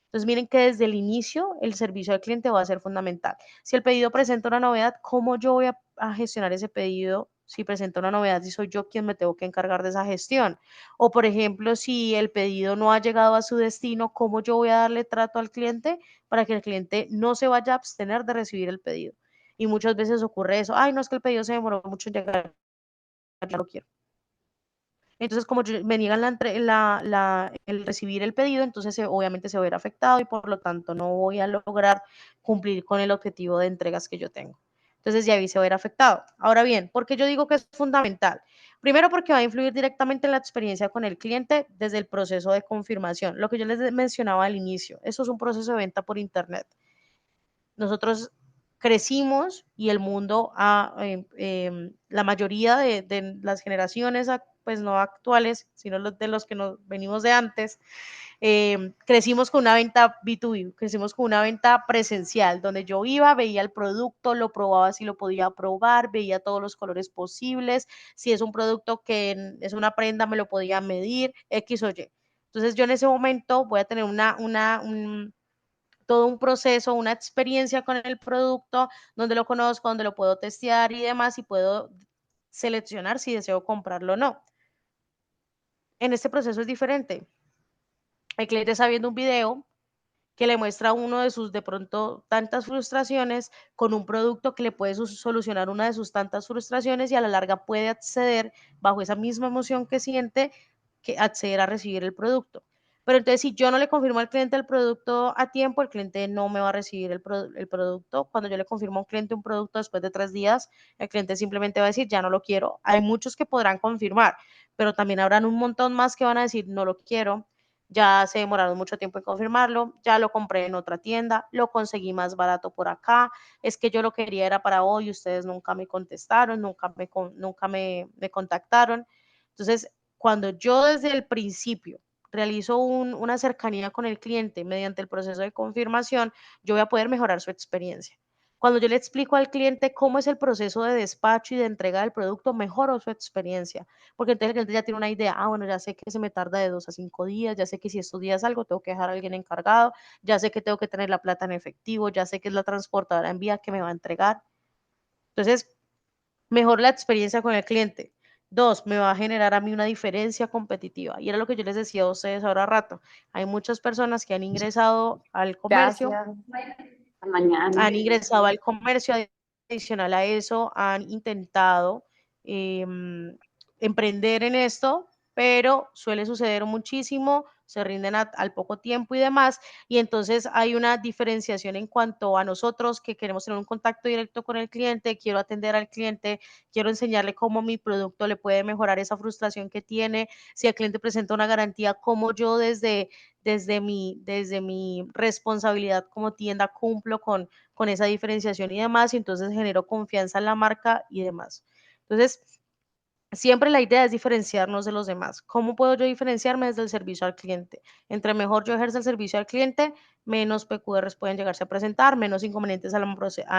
Entonces, miren que desde el inicio el servicio al cliente va a ser fundamental. Si el pedido presenta una novedad, ¿cómo yo voy a gestionar ese pedido? Si presenta una novedad, si soy yo quien me tengo que encargar de esa gestión. O, por ejemplo, si el pedido no ha llegado a su destino, ¿cómo yo voy a darle trato al cliente para que el cliente no se vaya a abstener de recibir el pedido? Y muchas veces ocurre eso. Ay, no, es que el pedido se demoró mucho en llegar, ya lo quiero. Entonces, como me niegan el recibir el pedido, entonces obviamente se va a ver afectado y por lo tanto no voy a lograr cumplir con el objetivo de entregas que yo tengo. Entonces ya ahí se va a ver afectado. Ahora bien, ¿por qué yo digo que es fundamental? Primero porque va a influir directamente en la experiencia con el cliente desde el proceso de confirmación. Lo que yo les mencionaba al inicio, eso es un proceso de venta por Internet. Nosotros crecimos y el mundo, la mayoría de las generaciones, pues no actuales, sino de los que nos venimos de antes, crecimos con una venta B2B, crecimos con una venta presencial, donde yo iba, veía el producto, lo probaba si lo podía probar, veía todos los colores posibles, si es un producto que es una prenda, me lo podía medir, X o Y. Entonces yo en ese momento voy a tener todo un proceso, una experiencia con el producto, donde lo conozco, donde lo puedo testear y demás, y puedo seleccionar si deseo comprarlo o no. En este proceso es diferente. El cliente está viendo un video que le muestra a uno de sus, de pronto, tantas frustraciones con un producto que le puede solucionar una de sus tantas frustraciones y a la larga puede acceder, bajo esa misma emoción que siente, que acceder a recibir el producto. Pero entonces, si yo no le confirmo al cliente el producto a tiempo, el cliente no me va a recibir el producto. Cuando yo le confirmo a un cliente un producto después de 3 días, el cliente simplemente va a decir, ya no lo quiero. Hay muchos que podrán confirmar, pero también habrán un montón más que van a decir, no lo quiero, ya se demoraron mucho tiempo en confirmarlo, ya lo compré en otra tienda, lo conseguí más barato por acá, es que yo lo quería era para hoy, ustedes nunca me contestaron, nunca me contactaron. Entonces, cuando yo desde el principio realizo una cercanía con el cliente mediante el proceso de confirmación, yo voy a poder mejorar su experiencia. Cuando yo le explico al cliente cómo es el proceso de despacho y de entrega del producto, mejoro su experiencia, porque entonces el cliente ya tiene una idea, bueno, ya sé que se me tarda de 2 a 5 días, ya sé que si estos días algo tengo que dejar a alguien encargado, ya sé que tengo que tener la plata en efectivo, ya sé que es la transportadora en vía que me va a entregar. Entonces, mejor la experiencia con el cliente. 2, me va a generar a mí una diferencia competitiva. Y era lo que yo les decía a ustedes ahora rato. Hay muchas personas que han ingresado al comercio, Gracias. Hasta mañana. han ingresado al comercio, adicional a eso, han intentado emprender en esto, pero suele suceder muchísimo, se rinden al poco tiempo y demás, y entonces hay una diferenciación en cuanto a nosotros que queremos tener un contacto directo con el cliente, quiero atender al cliente, quiero enseñarle cómo mi producto le puede mejorar esa frustración que tiene, si el cliente presenta una garantía, cómo yo desde mi responsabilidad como tienda cumplo con esa diferenciación y demás, y entonces genero confianza en la marca y demás. Entonces, siempre la idea es diferenciarnos de los demás. ¿Cómo puedo yo diferenciarme desde el servicio al cliente? Entre mejor yo ejerza el servicio al cliente, menos PQRs pueden llegarse a presentar, menos inconvenientes al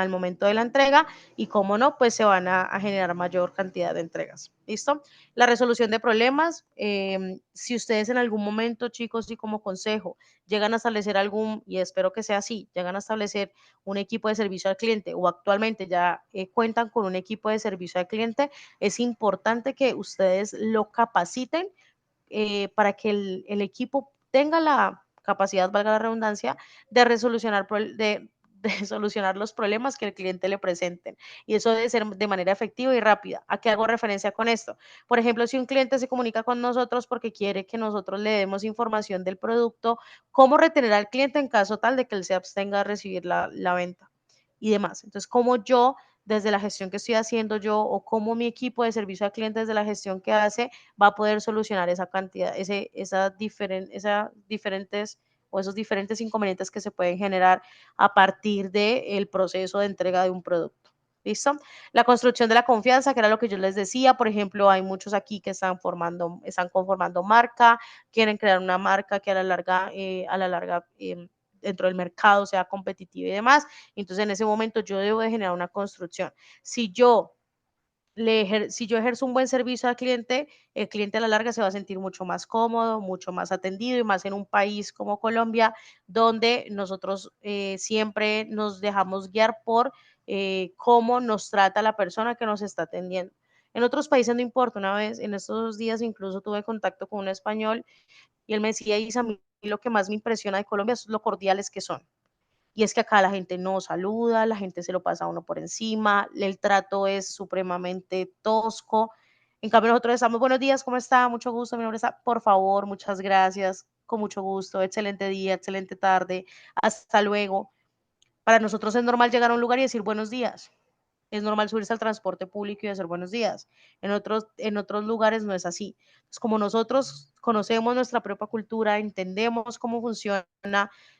momento de la entrega y, cómo no, pues se van a generar mayor cantidad de entregas. ¿Listo? La resolución de problemas, si ustedes en algún momento, chicos, y como consejo, llegan a establecer y espero que sea así, llegan a establecer un equipo de servicio al cliente o actualmente ya cuentan con un equipo de servicio al cliente, es importante que ustedes lo capaciten para que el equipo tenga la capacidad, valga la redundancia, de solucionar los problemas que el cliente le presenten. Y eso debe ser de manera efectiva y rápida. ¿A qué hago referencia con esto? Por ejemplo, si un cliente se comunica con nosotros porque quiere que nosotros le demos información del producto, ¿cómo retener al cliente en caso tal de que él se abstenga de recibir la venta y demás? Entonces, ¿cómo yo desde la gestión que estoy haciendo yo o cómo mi equipo de servicio al cliente desde la gestión que hace va a poder solucionar esa cantidad, esas diferentes o esos diferentes inconvenientes que se pueden generar a partir del proceso de entrega de un producto? ¿Listo? La construcción de la confianza, que era lo que yo les decía, por ejemplo, hay muchos aquí que están conformando marca, quieren crear una marca que a la larga dentro del mercado sea competitiva y demás. Entonces, en ese momento yo debo de generar una construcción. Si yo si yo ejerzo un buen servicio al cliente, el cliente a la larga se va a sentir mucho más cómodo, mucho más atendido y más en un país como Colombia, donde nosotros siempre nos dejamos guiar por cómo nos trata la persona que nos está atendiendo. En otros países no importa, una vez en estos días incluso tuve contacto con un español y él me decía, Isa, a mí lo que más me impresiona de Colombia es lo cordiales que son. Y es que acá la gente no saluda, la gente se lo pasa a uno por encima, el trato es supremamente tosco. En cambio, nosotros estamos, buenos días, ¿cómo está? Mucho gusto, mi nombre es, por favor, muchas gracias, con mucho gusto, excelente día, excelente tarde, hasta luego. Para nosotros es normal llegar a un lugar y decir buenos días. Es normal subirse al transporte público y decir buenos días. En otros lugares no es así. Entonces, como nosotros conocemos nuestra propia cultura, entendemos cómo funciona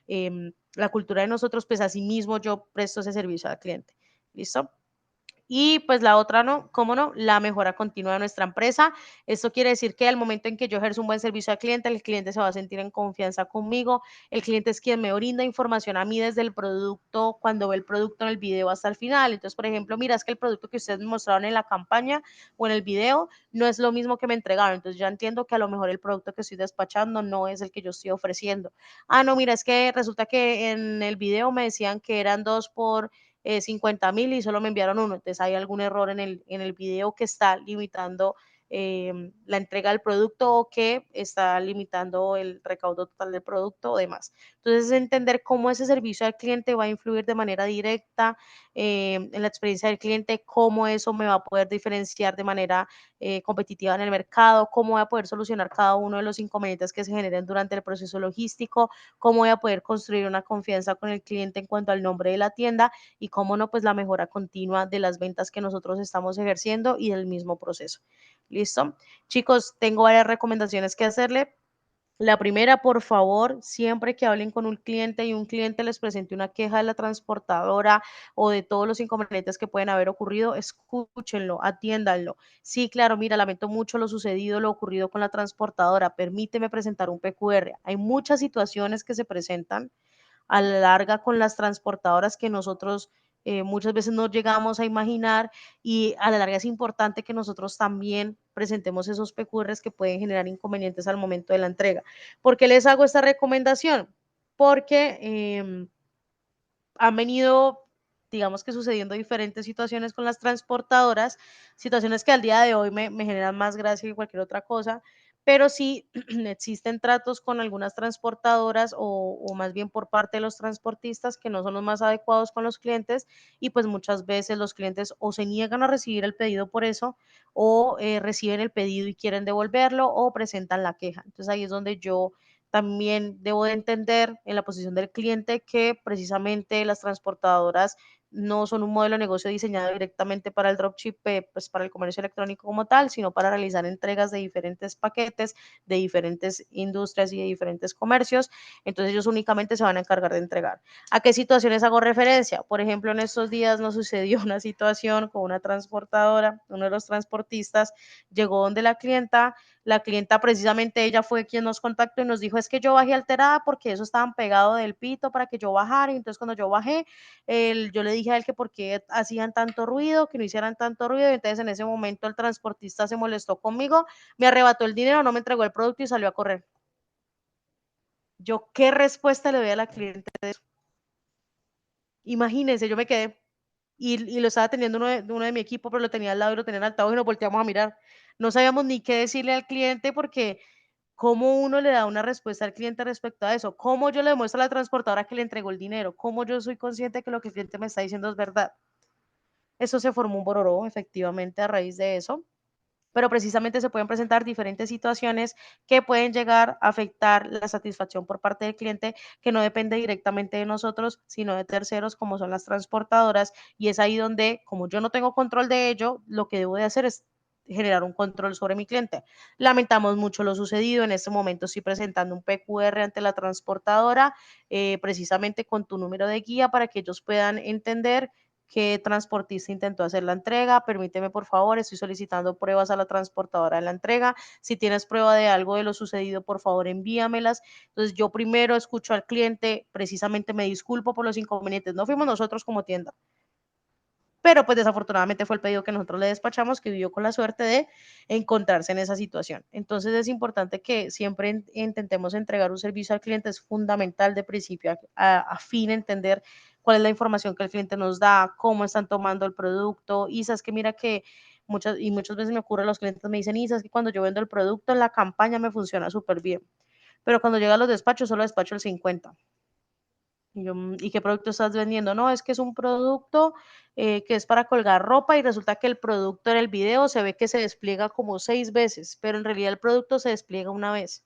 la cultura de nosotros, pues así mismo yo presto ese servicio al cliente. ¿Listo? Y pues la otra, no, cómo no, la mejora continua de nuestra empresa. Esto quiere decir que al momento en que yo ejerzo un buen servicio al cliente, el cliente se va a sentir en confianza conmigo. El cliente es quien me brinda información a mí desde el producto, cuando ve el producto en el video hasta el final. Entonces, por ejemplo, mira, es que el producto que ustedes me mostraron en la campaña o en el video no es lo mismo que me entregaron. Entonces, ya entiendo que a lo mejor el producto que estoy despachando no es el que yo estoy ofreciendo. No, mira, es que resulta que en el video me decían que eran 2 por 50,000 y solo me enviaron uno. Entonces hay algún error en el video que está limitando la entrega del producto o que está limitando el recaudo total del producto o demás. Entonces, entender cómo ese servicio al cliente va a influir de manera directa en la experiencia del cliente, cómo eso me va a poder diferenciar de manera competitiva en el mercado, cómo voy a poder solucionar cada uno de los inconvenientes que se generen durante el proceso logístico, cómo voy a poder construir una confianza con el cliente en cuanto al nombre de la tienda y, cómo no, pues la mejora continua de las ventas que nosotros estamos ejerciendo y del mismo proceso. ¿Listo? Chicos, tengo varias recomendaciones que hacerle. La primera, por favor, siempre que hablen con un cliente y un cliente les presente una queja de la transportadora o de todos los inconvenientes que pueden haber ocurrido, escúchenlo, atiéndanlo. Sí, claro, mira, lamento mucho lo sucedido, lo ocurrido con la transportadora, permíteme presentar un PQR. Hay muchas situaciones que se presentan a la larga con las transportadoras que nosotros muchas veces no llegamos a imaginar, y a la larga es importante que nosotros también presentemos esos PQRs que pueden generar inconvenientes al momento de la entrega. ¿Por qué les hago esta recomendación? Porque han venido, digamos que sucediendo diferentes situaciones con las transportadoras, situaciones que al día de hoy me generan más gracia que cualquier otra cosa, pero sí existen tratos con algunas transportadoras o más bien por parte de los transportistas que no son los más adecuados con los clientes, y pues muchas veces los clientes o se niegan a recibir el pedido por eso, o reciben el pedido y quieren devolverlo, o presentan la queja. Entonces ahí es donde yo también debo de entender en la posición del cliente que precisamente las transportadoras no son un modelo de negocio diseñado directamente para el dropship, pues para el comercio electrónico como tal, sino para realizar entregas de diferentes paquetes, de diferentes industrias y de diferentes comercios. Entonces ellos únicamente se van a encargar de entregar. ¿A qué situaciones hago referencia? Por ejemplo, en estos días nos sucedió una situación con una transportadora, uno de los transportistas llegó donde la clienta precisamente ella fue quien nos contactó y nos dijo, es que yo bajé alterada porque eso estaban pegado del pito para que yo bajara, y entonces cuando yo bajé, yo le dije a él que por qué hacían tanto ruido, que no hicieran tanto ruido, y entonces en ese momento el transportista se molestó conmigo, me arrebató el dinero, no me entregó el producto y salió a correr. Yo, ¿qué respuesta le doy a la cliente de eso? Imagínense, yo me quedé, y lo estaba teniendo uno de mi equipo, pero lo tenía al lado y lo tenía en altavoz y nos volteamos a mirar. No sabíamos ni qué decirle al cliente porque ¿cómo uno le da una respuesta al cliente respecto a eso? ¿Cómo yo le demuestro a la transportadora que le entregó el dinero? ¿Cómo yo soy consciente que lo que el cliente me está diciendo es verdad? Eso se formó un bororó, efectivamente, a raíz de eso, pero precisamente se pueden presentar diferentes situaciones que pueden llegar a afectar la satisfacción por parte del cliente, que no depende directamente de nosotros, sino de terceros, como son las transportadoras, y es ahí donde, como yo no tengo control de ello, lo que debo de hacer es generar un control sobre mi cliente. Lamentamos mucho lo sucedido, en este momento estoy presentando un PQR ante la transportadora, precisamente con tu número de guía para que ellos puedan entender qué transportista intentó hacer la entrega. Permíteme, por favor, estoy solicitando pruebas a la transportadora de la entrega. Si tienes prueba de algo de lo sucedido, por favor, envíamelas. Entonces, yo primero escucho al cliente, precisamente me disculpo por los inconvenientes. No fuimos nosotros como tienda, pero pues desafortunadamente fue el pedido que nosotros le despachamos, que vivió con la suerte de encontrarse en esa situación. Entonces es importante que siempre intentemos entregar un servicio al cliente, es fundamental de principio a fin entender cuál es la información que el cliente nos da, cómo están tomando el producto. Y sabes que mira que muchas veces me ocurre, los clientes me dicen, y sabes que cuando yo vendo el producto en la campaña me funciona súper bien, pero cuando llega a los despachos solo despacho el 50%. Y yo, ¿y qué producto estás vendiendo? No, es que es un producto que es para colgar ropa, y resulta que el producto en el video se ve que se despliega como 6 veces, pero en realidad el producto se despliega una vez.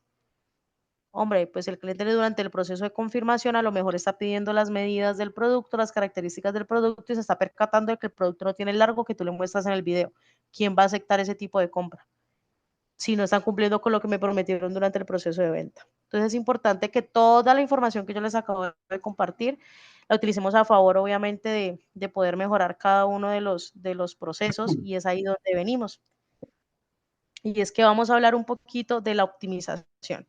Hombre, pues el cliente durante el proceso de confirmación a lo mejor está pidiendo las medidas del producto, las características del producto, y se está percatando de que el producto no tiene el largo que tú le muestras en el video. ¿Quién va a aceptar ese tipo de compra si no están cumpliendo con lo que me prometieron durante el proceso de venta? Entonces es importante que toda la información que yo les acabo de compartir la utilicemos a favor, obviamente, de poder mejorar cada uno de los procesos, y es ahí donde venimos. Y es que vamos a hablar un poquito de la optimización.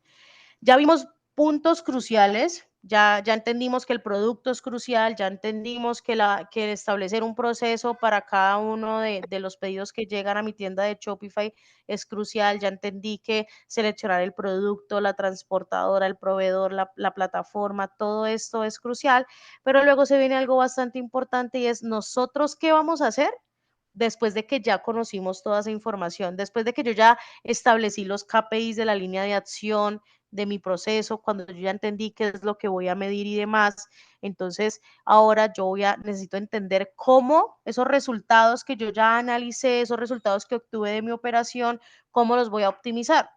Ya vimos puntos cruciales, ya entendimos que el producto es crucial, ya entendimos que establecer un proceso para cada uno de los pedidos que llegan a mi tienda de Shopify es crucial, ya entendí que seleccionar el producto, la transportadora, el proveedor, la plataforma, todo esto es crucial, pero luego se viene algo bastante importante, y es nosotros qué vamos a hacer después de que ya conocimos toda esa información, después de que yo ya establecí los KPIs de la línea de acción de mi proceso, cuando yo ya entendí qué es lo que voy a medir y demás. Entonces ahora necesito entender cómo esos resultados que yo ya analicé, esos resultados que obtuve de mi operación, cómo los voy a optimizar.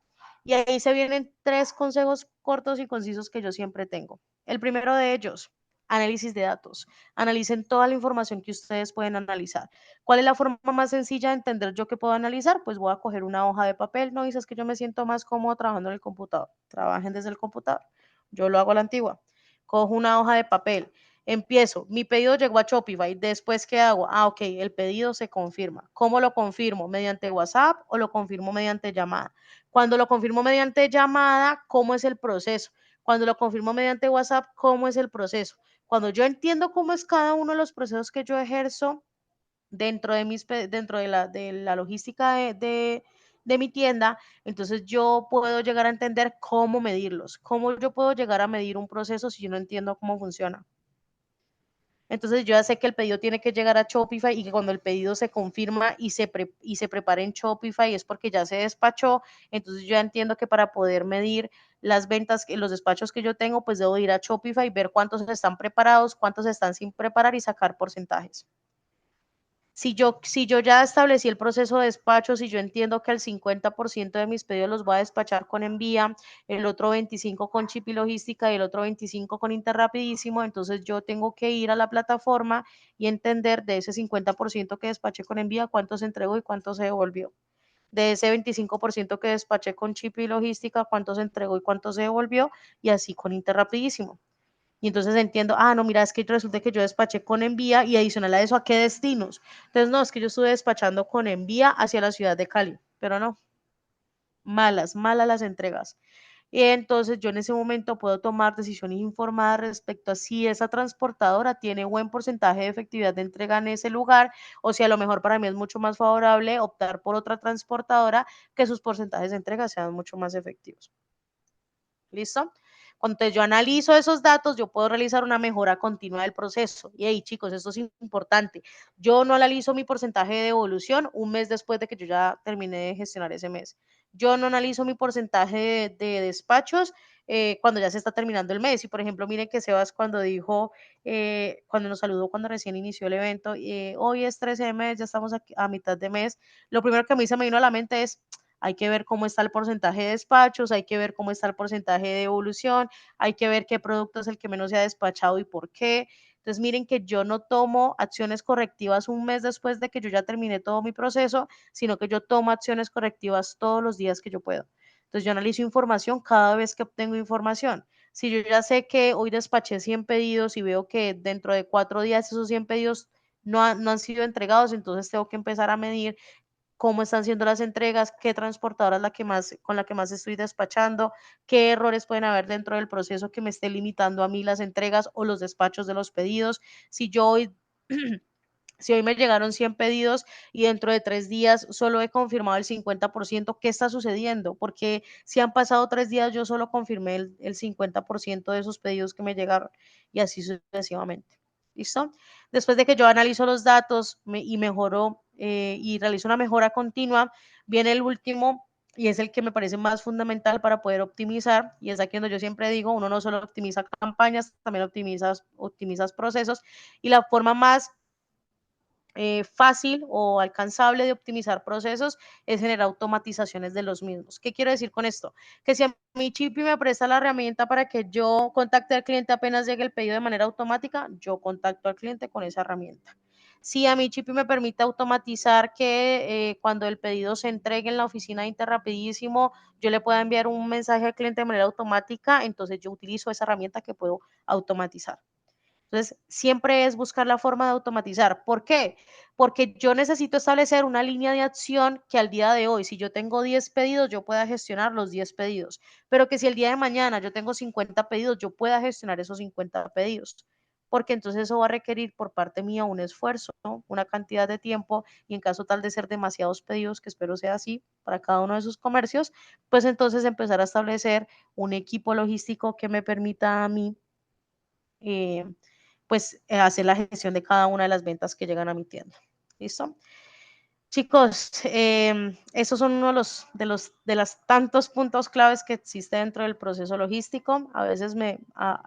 Y ahí se vienen 3 consejos cortos y concisos que yo siempre tengo. El primero de ellos: análisis de datos. Analicen toda la información que ustedes pueden analizar. ¿Cuál es la forma más sencilla de entender yo que puedo analizar? Pues voy a coger una hoja de papel. No dices que yo me siento más cómodo trabajando en el computador. Trabajen desde el computador. Yo lo hago a la antigua. Cojo una hoja de papel. Empiezo. Mi pedido llegó a Shopify. Después, ¿qué hago? Ok, el pedido se confirma. ¿Cómo lo confirmo? ¿Mediante WhatsApp o lo confirmo mediante llamada? Cuando lo confirmo mediante llamada, ¿cómo es el proceso? Cuando lo confirmo mediante WhatsApp, ¿cómo es el proceso? Cuando yo entiendo cómo es cada uno de los procesos que yo ejerzo dentro de la logística de mi tienda, entonces yo puedo llegar a entender cómo medirlos, cómo yo puedo llegar a medir un proceso si yo no entiendo cómo funciona. Entonces yo ya sé que el pedido tiene que llegar a Shopify y que cuando el pedido se confirma y se prepara en Shopify es porque ya se despachó. Entonces yo ya entiendo que para poder medir las ventas, los despachos que yo tengo, pues debo ir a Shopify, ver cuántos están preparados, cuántos están sin preparar y sacar porcentajes. Si yo ya establecí el proceso de despacho, si yo entiendo que el 50% de mis pedidos los voy a despachar con envía, el otro 25% con chip y logística y el otro 25% con Interrapidísimo, entonces yo tengo que ir a la plataforma y entender de ese 50% que despaché con envía, cuánto se entregó y cuánto se devolvió. De ese 25% que despaché con chip y logística, cuánto se entregó y cuánto se devolvió, y así con Interrapidísimo. Y entonces entiendo, no, mira, es que resulta que yo despaché con envía y adicional a eso, ¿a qué destinos? Entonces, no, es que yo estuve despachando con envía hacia la ciudad de Cali, pero no, malas las entregas. Y entonces yo en ese momento puedo tomar decisiones informadas respecto a si esa transportadora tiene buen porcentaje de efectividad de entrega en ese lugar o si a lo mejor para mí es mucho más favorable optar por otra transportadora que sus porcentajes de entrega sean mucho más efectivos. ¿Listo? Cuando yo analizo esos datos, yo puedo realizar una mejora continua del proceso. Y ahí, chicos, esto es importante. Yo no analizo mi porcentaje de devolución un mes después de que yo ya terminé de gestionar ese mes. Yo no analizo mi porcentaje de despachos cuando ya se está terminando el mes. Y, por ejemplo, miren que Sebas cuando dijo, cuando nos saludó cuando recién inició el evento, hoy es 13 de mes, ya estamos a mitad de mes, lo primero que a mí se me vino a la mente es, hay que ver cómo está el porcentaje de despachos, hay que ver cómo está el porcentaje de devolución, hay que ver qué producto es el que menos se ha despachado y por qué. Entonces, miren que yo no tomo acciones correctivas un mes después de que yo ya terminé todo mi proceso, sino que yo tomo acciones correctivas todos los días que yo puedo. Entonces, yo analizo información cada vez que obtengo información. Si yo ya sé que hoy despaché 100 pedidos y veo que dentro de 4 días esos 100 pedidos no han sido entregados, entonces tengo que empezar a medir cómo están siendo las entregas, qué transportadora es con la que más estoy despachando, qué errores pueden haber dentro del proceso que me esté limitando a mí las entregas o los despachos de los pedidos. Si yo hoy Si hoy me llegaron 100 pedidos y dentro de 3 días solo he confirmado el 50%, ¿qué está sucediendo? Porque si han pasado 3 días, yo solo confirmé el 50% de esos pedidos que me llegaron y así sucesivamente. ¿Listo? Después de que yo analizo los datos y mejoro y realizo una mejora continua, viene el último y es el que me parece más fundamental para poder optimizar, y es aquí donde yo siempre digo, uno no solo optimiza campañas, también optimizas procesos, y la forma más fácil o alcanzable de optimizar procesos es generar automatizaciones de los mismos. ¿Qué quiero decir con esto? Que si a mi Chipi me presta la herramienta para que yo contacte al cliente apenas llegue el pedido de manera automática, yo contacto al cliente con esa herramienta. Si a mi Chipi me permite automatizar que cuando el pedido se entregue en la oficina de Interrapidísimo, yo le pueda enviar un mensaje al cliente de manera automática, entonces yo utilizo esa herramienta que puedo automatizar. Entonces, siempre es buscar la forma de automatizar. ¿Por qué? Porque yo necesito establecer una línea de acción que al día de hoy, si yo tengo 10 pedidos, yo pueda gestionar los 10 pedidos. Pero que si el día de mañana yo tengo 50 pedidos, yo pueda gestionar esos 50 pedidos. Porque entonces eso va a requerir por parte mía un esfuerzo, ¿no? Una cantidad de tiempo, y en caso tal de ser demasiados pedidos, que espero sea así para cada uno de sus comercios, pues entonces empezar a establecer un equipo logístico que me permita a mí eh, hacer la gestión de cada una de las ventas que llegan a mi tienda. ¿Listo? Chicos, esos son uno de los tantos puntos claves que existe dentro del proceso logístico. A veces me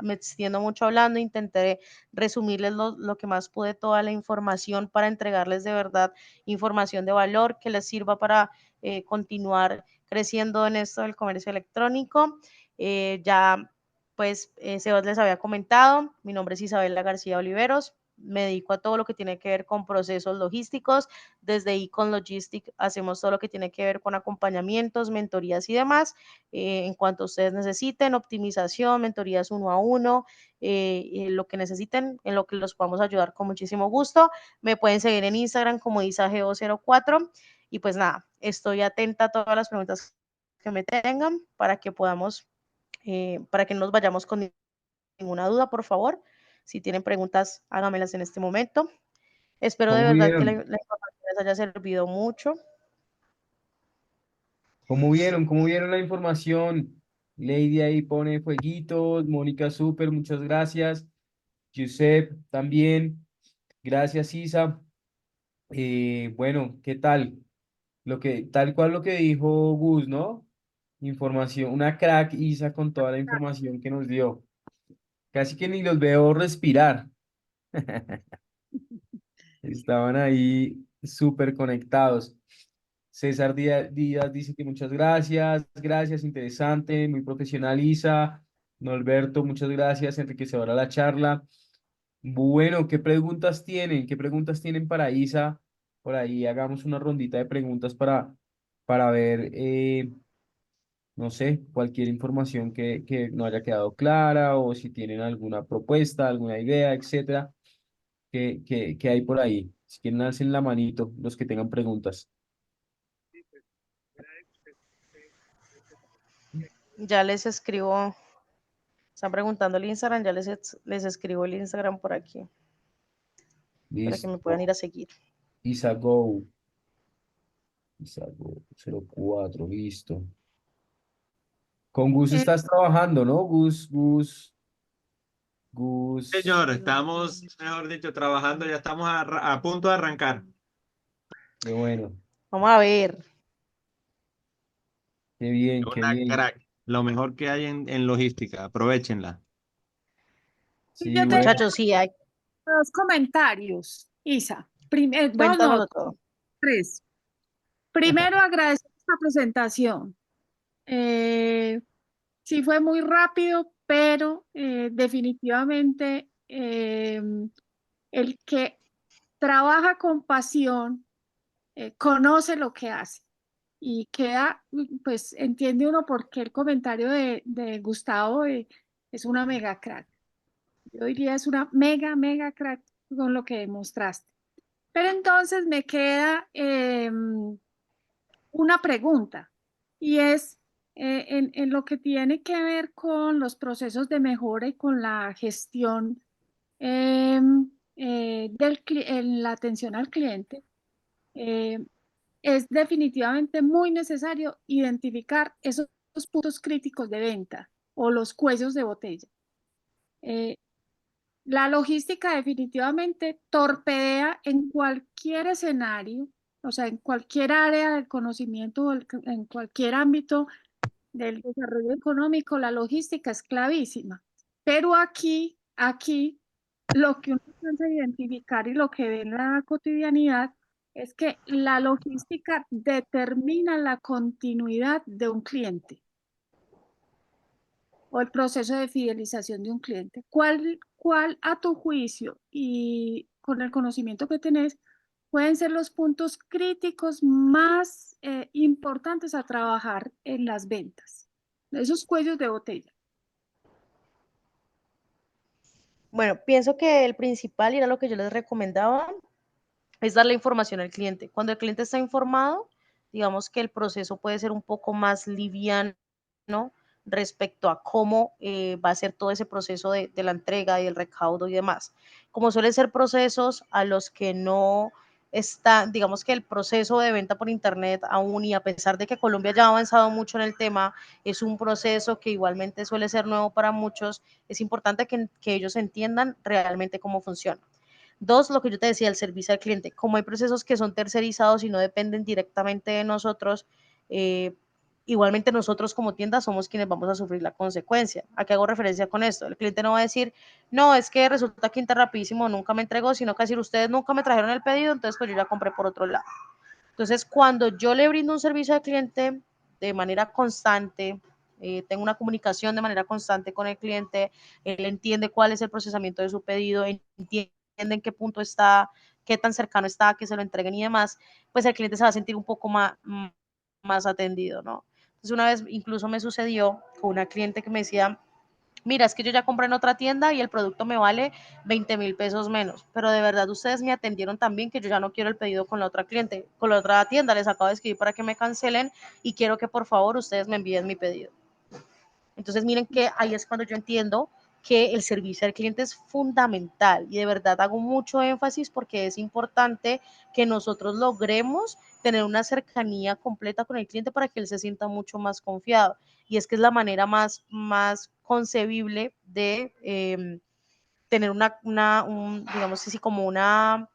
extiendo mucho hablando, intenté resumirles lo que más pude, toda la información para entregarles de verdad información de valor que les sirva para continuar creciendo en esto del comercio electrónico. Ya Sebas les había comentado, mi nombre es Isabela García Oliveros, me dedico a todo lo que tiene que ver con procesos logísticos. Desde Econ Logistics hacemos todo lo que tiene que ver con acompañamientos, mentorías y demás. En cuanto ustedes necesiten, optimización, mentorías 1 a 1, lo que necesiten, en lo que los podamos ayudar con muchísimo gusto. Me pueden seguir en Instagram como isageo04 y pues nada, estoy atenta a todas las preguntas que me tengan para que podamos, para que no nos vayamos con ninguna duda, por favor. Si tienen preguntas, háganmelas en este momento. Espero de ¿Cómo verdad que la vieron? información les haya servido mucho. ¿Cómo vieron? ¿Cómo vieron la información? Lady ahí pone fueguitos, Mónica súper, muchas gracias. Giuseppe también, gracias Isa. Bueno, ¿qué tal? Tal cual lo que dijo Gus, ¿no? Información, una crack Isa con toda la información que nos dio. Casi que ni los veo respirar. Estaban ahí súper conectados. César Díaz dice que muchas gracias, gracias, interesante, muy profesional Isa. Norberto, muchas gracias, enriquecedora la charla. Bueno, ¿qué preguntas tienen? ¿Qué preguntas tienen para Isa? Por ahí hagamos una rondita de preguntas para ver, no sé, cualquier información que no haya quedado clara o si tienen alguna propuesta, alguna idea, etcétera, que hay por ahí. Si quieren, alcen la manito los que tengan preguntas. Ya les escribo, están preguntando el Instagram, ya les escribo el Instagram por aquí para que me puedan Listo. ir a seguir. Isa Go. Isa Go 04, listo. Con Gus Eh, estás trabajando, ¿no? Gus. Señor, estamos, mejor dicho, trabajando, ya estamos a punto de arrancar. Qué bueno, Vamos a ver. qué bien, qué Una bien. crack, lo mejor que hay en logística, aprovechenla. Sí, yo tengo bueno, Muchachos, sí, hay, dos comentarios, Isa. Dos, no, cuéntanos todo. tres. Primero, agradecer esta presentación. Eh, sí fue muy rápido, pero definitivamente el que trabaja con pasión conoce lo que hace y queda, pues entiende uno por qué el comentario de Gustavo es una mega crack. Yo diría es una mega crack con lo que demostraste. Pero entonces me queda una pregunta y es en lo que tiene que ver con los procesos de mejora y con la gestión en la atención al cliente. eh, es definitivamente muy necesario identificar esos puntos críticos de venta o los cuellos de botella. Eh, la logística definitivamente torpedea en cualquier escenario, o sea, en cualquier área del conocimiento, en cualquier ámbito del desarrollo económico, la logística es clavísima. Pero aquí, lo que uno alcanza a identificar y lo que ve en la cotidianidad es que la logística determina la continuidad de un cliente o el proceso de fidelización de un cliente. ¿Cuál a tu juicio y con el conocimiento que tenés pueden ser los puntos críticos más importantes a trabajar en las ventas? Esos cuellos de botella. Bueno, pienso que el principal, y era lo que yo les recomendaba, es darle información al cliente. Cuando el cliente está informado, digamos que el proceso puede ser un poco más liviano respecto a cómo va a ser todo ese proceso de la entrega y del recaudo y demás. Como suelen ser procesos a los que no está, digamos que el proceso de venta por internet aún, y a pesar de que Colombia ya ha avanzado mucho en el tema, es un proceso que igualmente suele ser nuevo para muchos, es importante que ellos entiendan realmente cómo funciona. Dos, lo que yo te decía, el servicio al cliente. Como hay procesos que son tercerizados y no dependen directamente de nosotros, igualmente nosotros como tienda somos quienes vamos a sufrir la consecuencia. ¿A qué hago referencia con esto? El cliente no va a decir, no, es que resulta que Interrapidísimo nunca me entregó, sino que decir, ustedes nunca me trajeron el pedido, entonces pues yo ya compré por otro lado. Entonces, cuando yo le brindo un servicio al cliente de manera constante, tengo una comunicación de manera constante con el cliente, él entiende cuál es el procesamiento de su pedido, entiende en qué punto está, qué tan cercano está, que se lo entreguen y demás, pues el cliente se va a sentir un poco más atendido, ¿no? Entonces una vez incluso me sucedió con una cliente que me decía, mira, es que yo ya compré en otra tienda y el producto me vale 20.000 pesos menos, pero de verdad ustedes me atendieron tan bien que yo ya no quiero el pedido con la otra cliente, con la otra tienda, les acabo de escribir para que me cancelen y quiero que por favor ustedes me envíen mi pedido. Entonces miren que ahí es cuando yo entiendo que el servicio al cliente es fundamental y de verdad hago mucho énfasis porque es importante que nosotros logremos tener una cercanía completa con el cliente para que él se sienta mucho más confiado. Y es que es la manera más concebible de tener digamos así, como una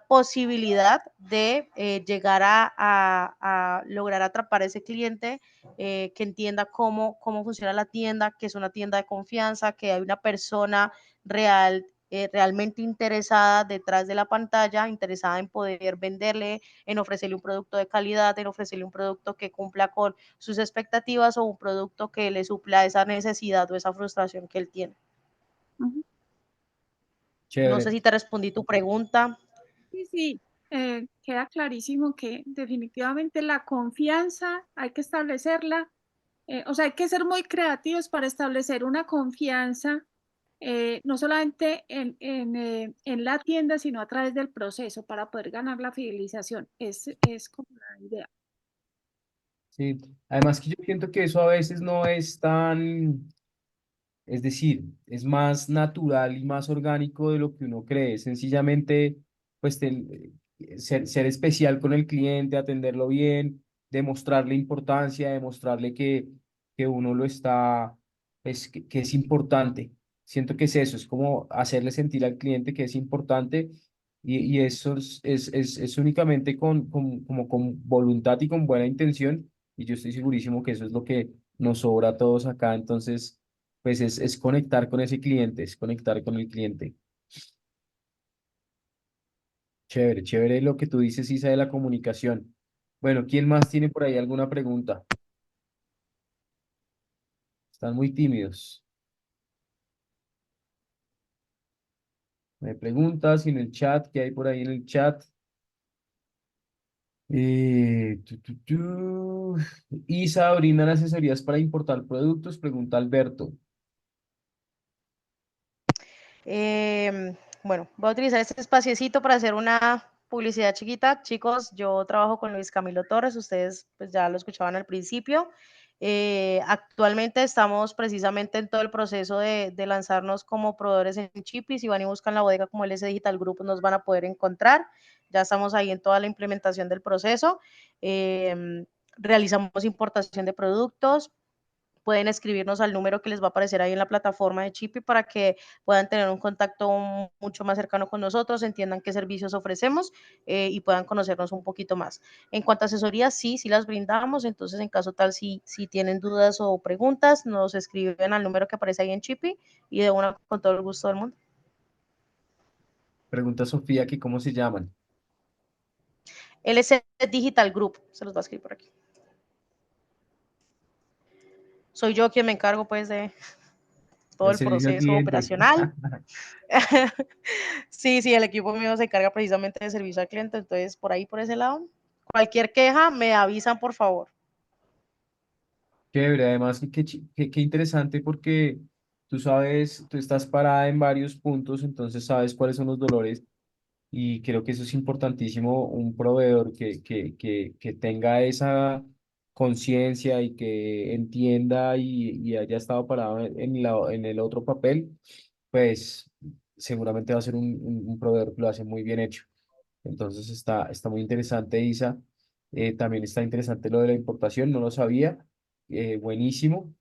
posibilidad de llegar a lograr atrapar a ese cliente que entienda cómo funciona la tienda, que es una tienda de confianza, que hay una persona realmente interesada detrás de la pantalla, interesada en poder venderle, en ofrecerle un producto de calidad, en ofrecerle un producto que cumpla con sus expectativas o un producto que le supla esa necesidad o esa frustración que él tiene. No sé Chévere. si te respondí tu pregunta. Sí, sí, queda clarísimo que definitivamente la confianza hay que establecerla, o sea, hay que ser muy creativos para establecer una confianza, no solamente en la tienda, sino a través del proceso para poder ganar la fidelización. Es como la idea. Sí, además que yo siento que eso a veces no es tan, es decir, es más natural y más orgánico de lo que uno cree. Sencillamente, pues, ser especial con el cliente, atenderlo bien, demostrarle importancia, demostrarle que uno lo está, pues, que es importante. Siento que es eso, es como hacerle sentir al cliente que es importante y eso es únicamente como con voluntad y con buena intención y yo estoy segurísimo que eso es lo que nos sobra a todos acá. Entonces pues es conectar con ese cliente, es conectar con el cliente. Chévere, chévere lo que tú dices, Isa, de la comunicación. Bueno, ¿quién más tiene por ahí alguna pregunta? Están muy tímidos. Me preguntas en el chat, ¿qué hay por ahí en el chat? Isa, ¿brindan asesorías para importar productos? Pregunta Alberto. Bueno, voy a utilizar este espaciecito para hacer una publicidad chiquita. Chicos, yo trabajo con Luis Camilo Torres, ustedes pues ya lo escuchaban al principio. Actualmente estamos precisamente en todo el proceso de lanzarnos como proveedores en Chipi. Si van y buscan la bodega como LS Digital Group nos van a poder encontrar. Ya estamos ahí en toda la implementación del proceso. Realizamos importación de productos, pueden escribirnos al número que les va a aparecer ahí en la plataforma de Chipi para que puedan tener un contacto mucho más cercano con nosotros, entiendan qué servicios ofrecemos y puedan conocernos un poquito más. En cuanto a asesorías, sí las brindamos, entonces en caso tal, si tienen dudas o preguntas, nos escriben al número que aparece ahí en Chipi y de una con todo el gusto del mundo. Pregunta Sofía que cómo se llaman. LS Digital Group, se los va a escribir por aquí. Soy yo quien me encargo pues de todo El el servicio al proceso cliente. operacional. Sí, el equipo mío se encarga precisamente de servicio al cliente, entonces por ahí, por ese lado, cualquier queja me avisan, por favor. Chévere, además qué interesante porque tú sabes, tú estás parada en varios puntos, entonces sabes cuáles son los dolores y creo que eso es importantísimo, un proveedor que tenga esa conciencia y que entienda y haya estado parado en el otro papel, pues seguramente va a ser un proveedor que lo hace muy bien hecho. Entonces está muy interesante, Isa. También está interesante lo de la importación, no lo sabía. Buenísimo.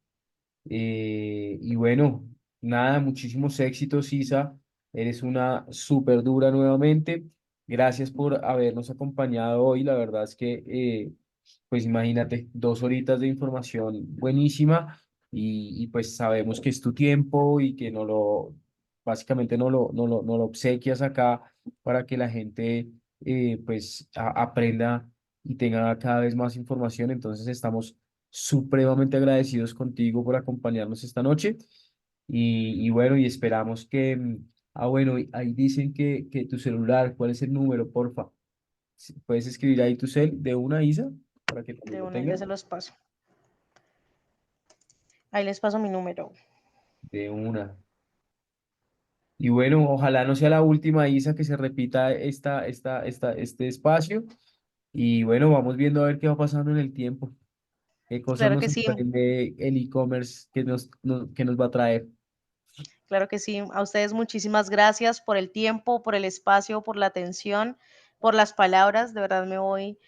Y bueno, nada, muchísimos éxitos, Isa. Eres una súper dura nuevamente. Gracias por habernos acompañado hoy. La verdad es que, pues imagínate, 2 horitas de información buenísima y pues sabemos que es tu tiempo y que básicamente no lo obsequias acá para que la gente pues aprenda y tenga cada vez más información. Entonces estamos supremamente agradecidos contigo por acompañarnos esta noche y bueno, y esperamos que, bueno, ahí dicen que tu celular, ¿cuál es el número, porfa? ¿Puedes escribir ahí tu cel de una, Isa, para que también De lo una tenga? ya se los paso. Ahí les paso mi número. De una. Y bueno, ojalá no sea la última, Isa, que se repita este espacio. Y bueno, vamos viendo a ver qué va pasando en el tiempo. Qué cosas Claro nos que sí, sorprende el e-commerce que nos va a traer. claro que sí. A ustedes muchísimas gracias por el tiempo, por el espacio, por la atención, por las palabras. De verdad me voy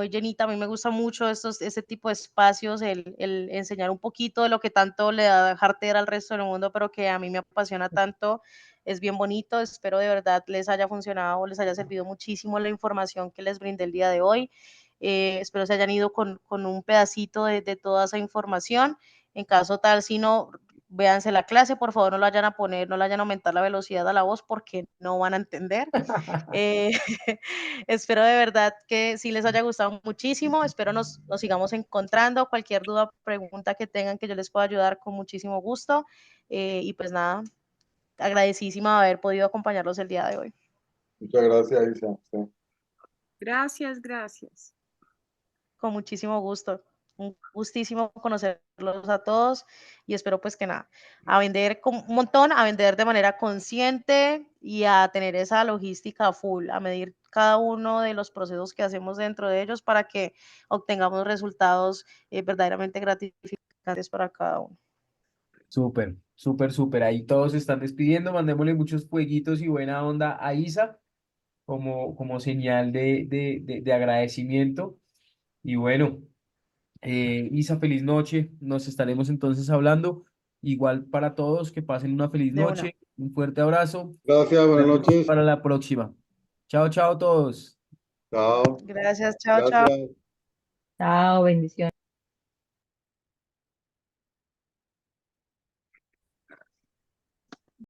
llenita. A mí me gusta mucho este tipo de espacios, el enseñar un poquito de lo que tanto le da jartera al resto del mundo, pero que a mí me apasiona tanto. Es bien bonito. Espero de verdad les haya funcionado, les haya servido muchísimo la información que les brindé el día de hoy. Espero se hayan ido con un pedacito de toda esa información. En caso tal, si no, véanse la clase, por favor, no la vayan a poner, no la vayan a aumentar la velocidad a la voz porque no van a entender. Eh, espero de verdad que sí les haya gustado muchísimo, espero nos sigamos encontrando, cualquier duda, pregunta que tengan que yo les pueda ayudar con muchísimo gusto. Y pues nada, agradecidísima de haber podido acompañarlos el día de hoy. Muchas gracias, Isa. Sí. Gracias, gracias. Con muchísimo gusto. Un gustísimo conocerlos a todos y espero pues que nada, a vender un montón, a vender de manera consciente y a tener esa logística full, a medir cada uno de los procesos que hacemos dentro de ellos para que obtengamos resultados verdaderamente gratificantes para cada uno. Súper, súper, súper. Ahí todos se están despidiendo. Mandémosle muchos fueguitos y buena onda a Isa como señal de agradecimiento. Y bueno, Isa, feliz noche. Nos estaremos entonces hablando. Igual para todos, que pasen una feliz De una. noche. Un fuerte abrazo. Gracias, buenas Nos vemos noches. para la próxima. Chao, chao todos. Chao. Gracias, chao, chao. Gracias. Chao, bendiciones.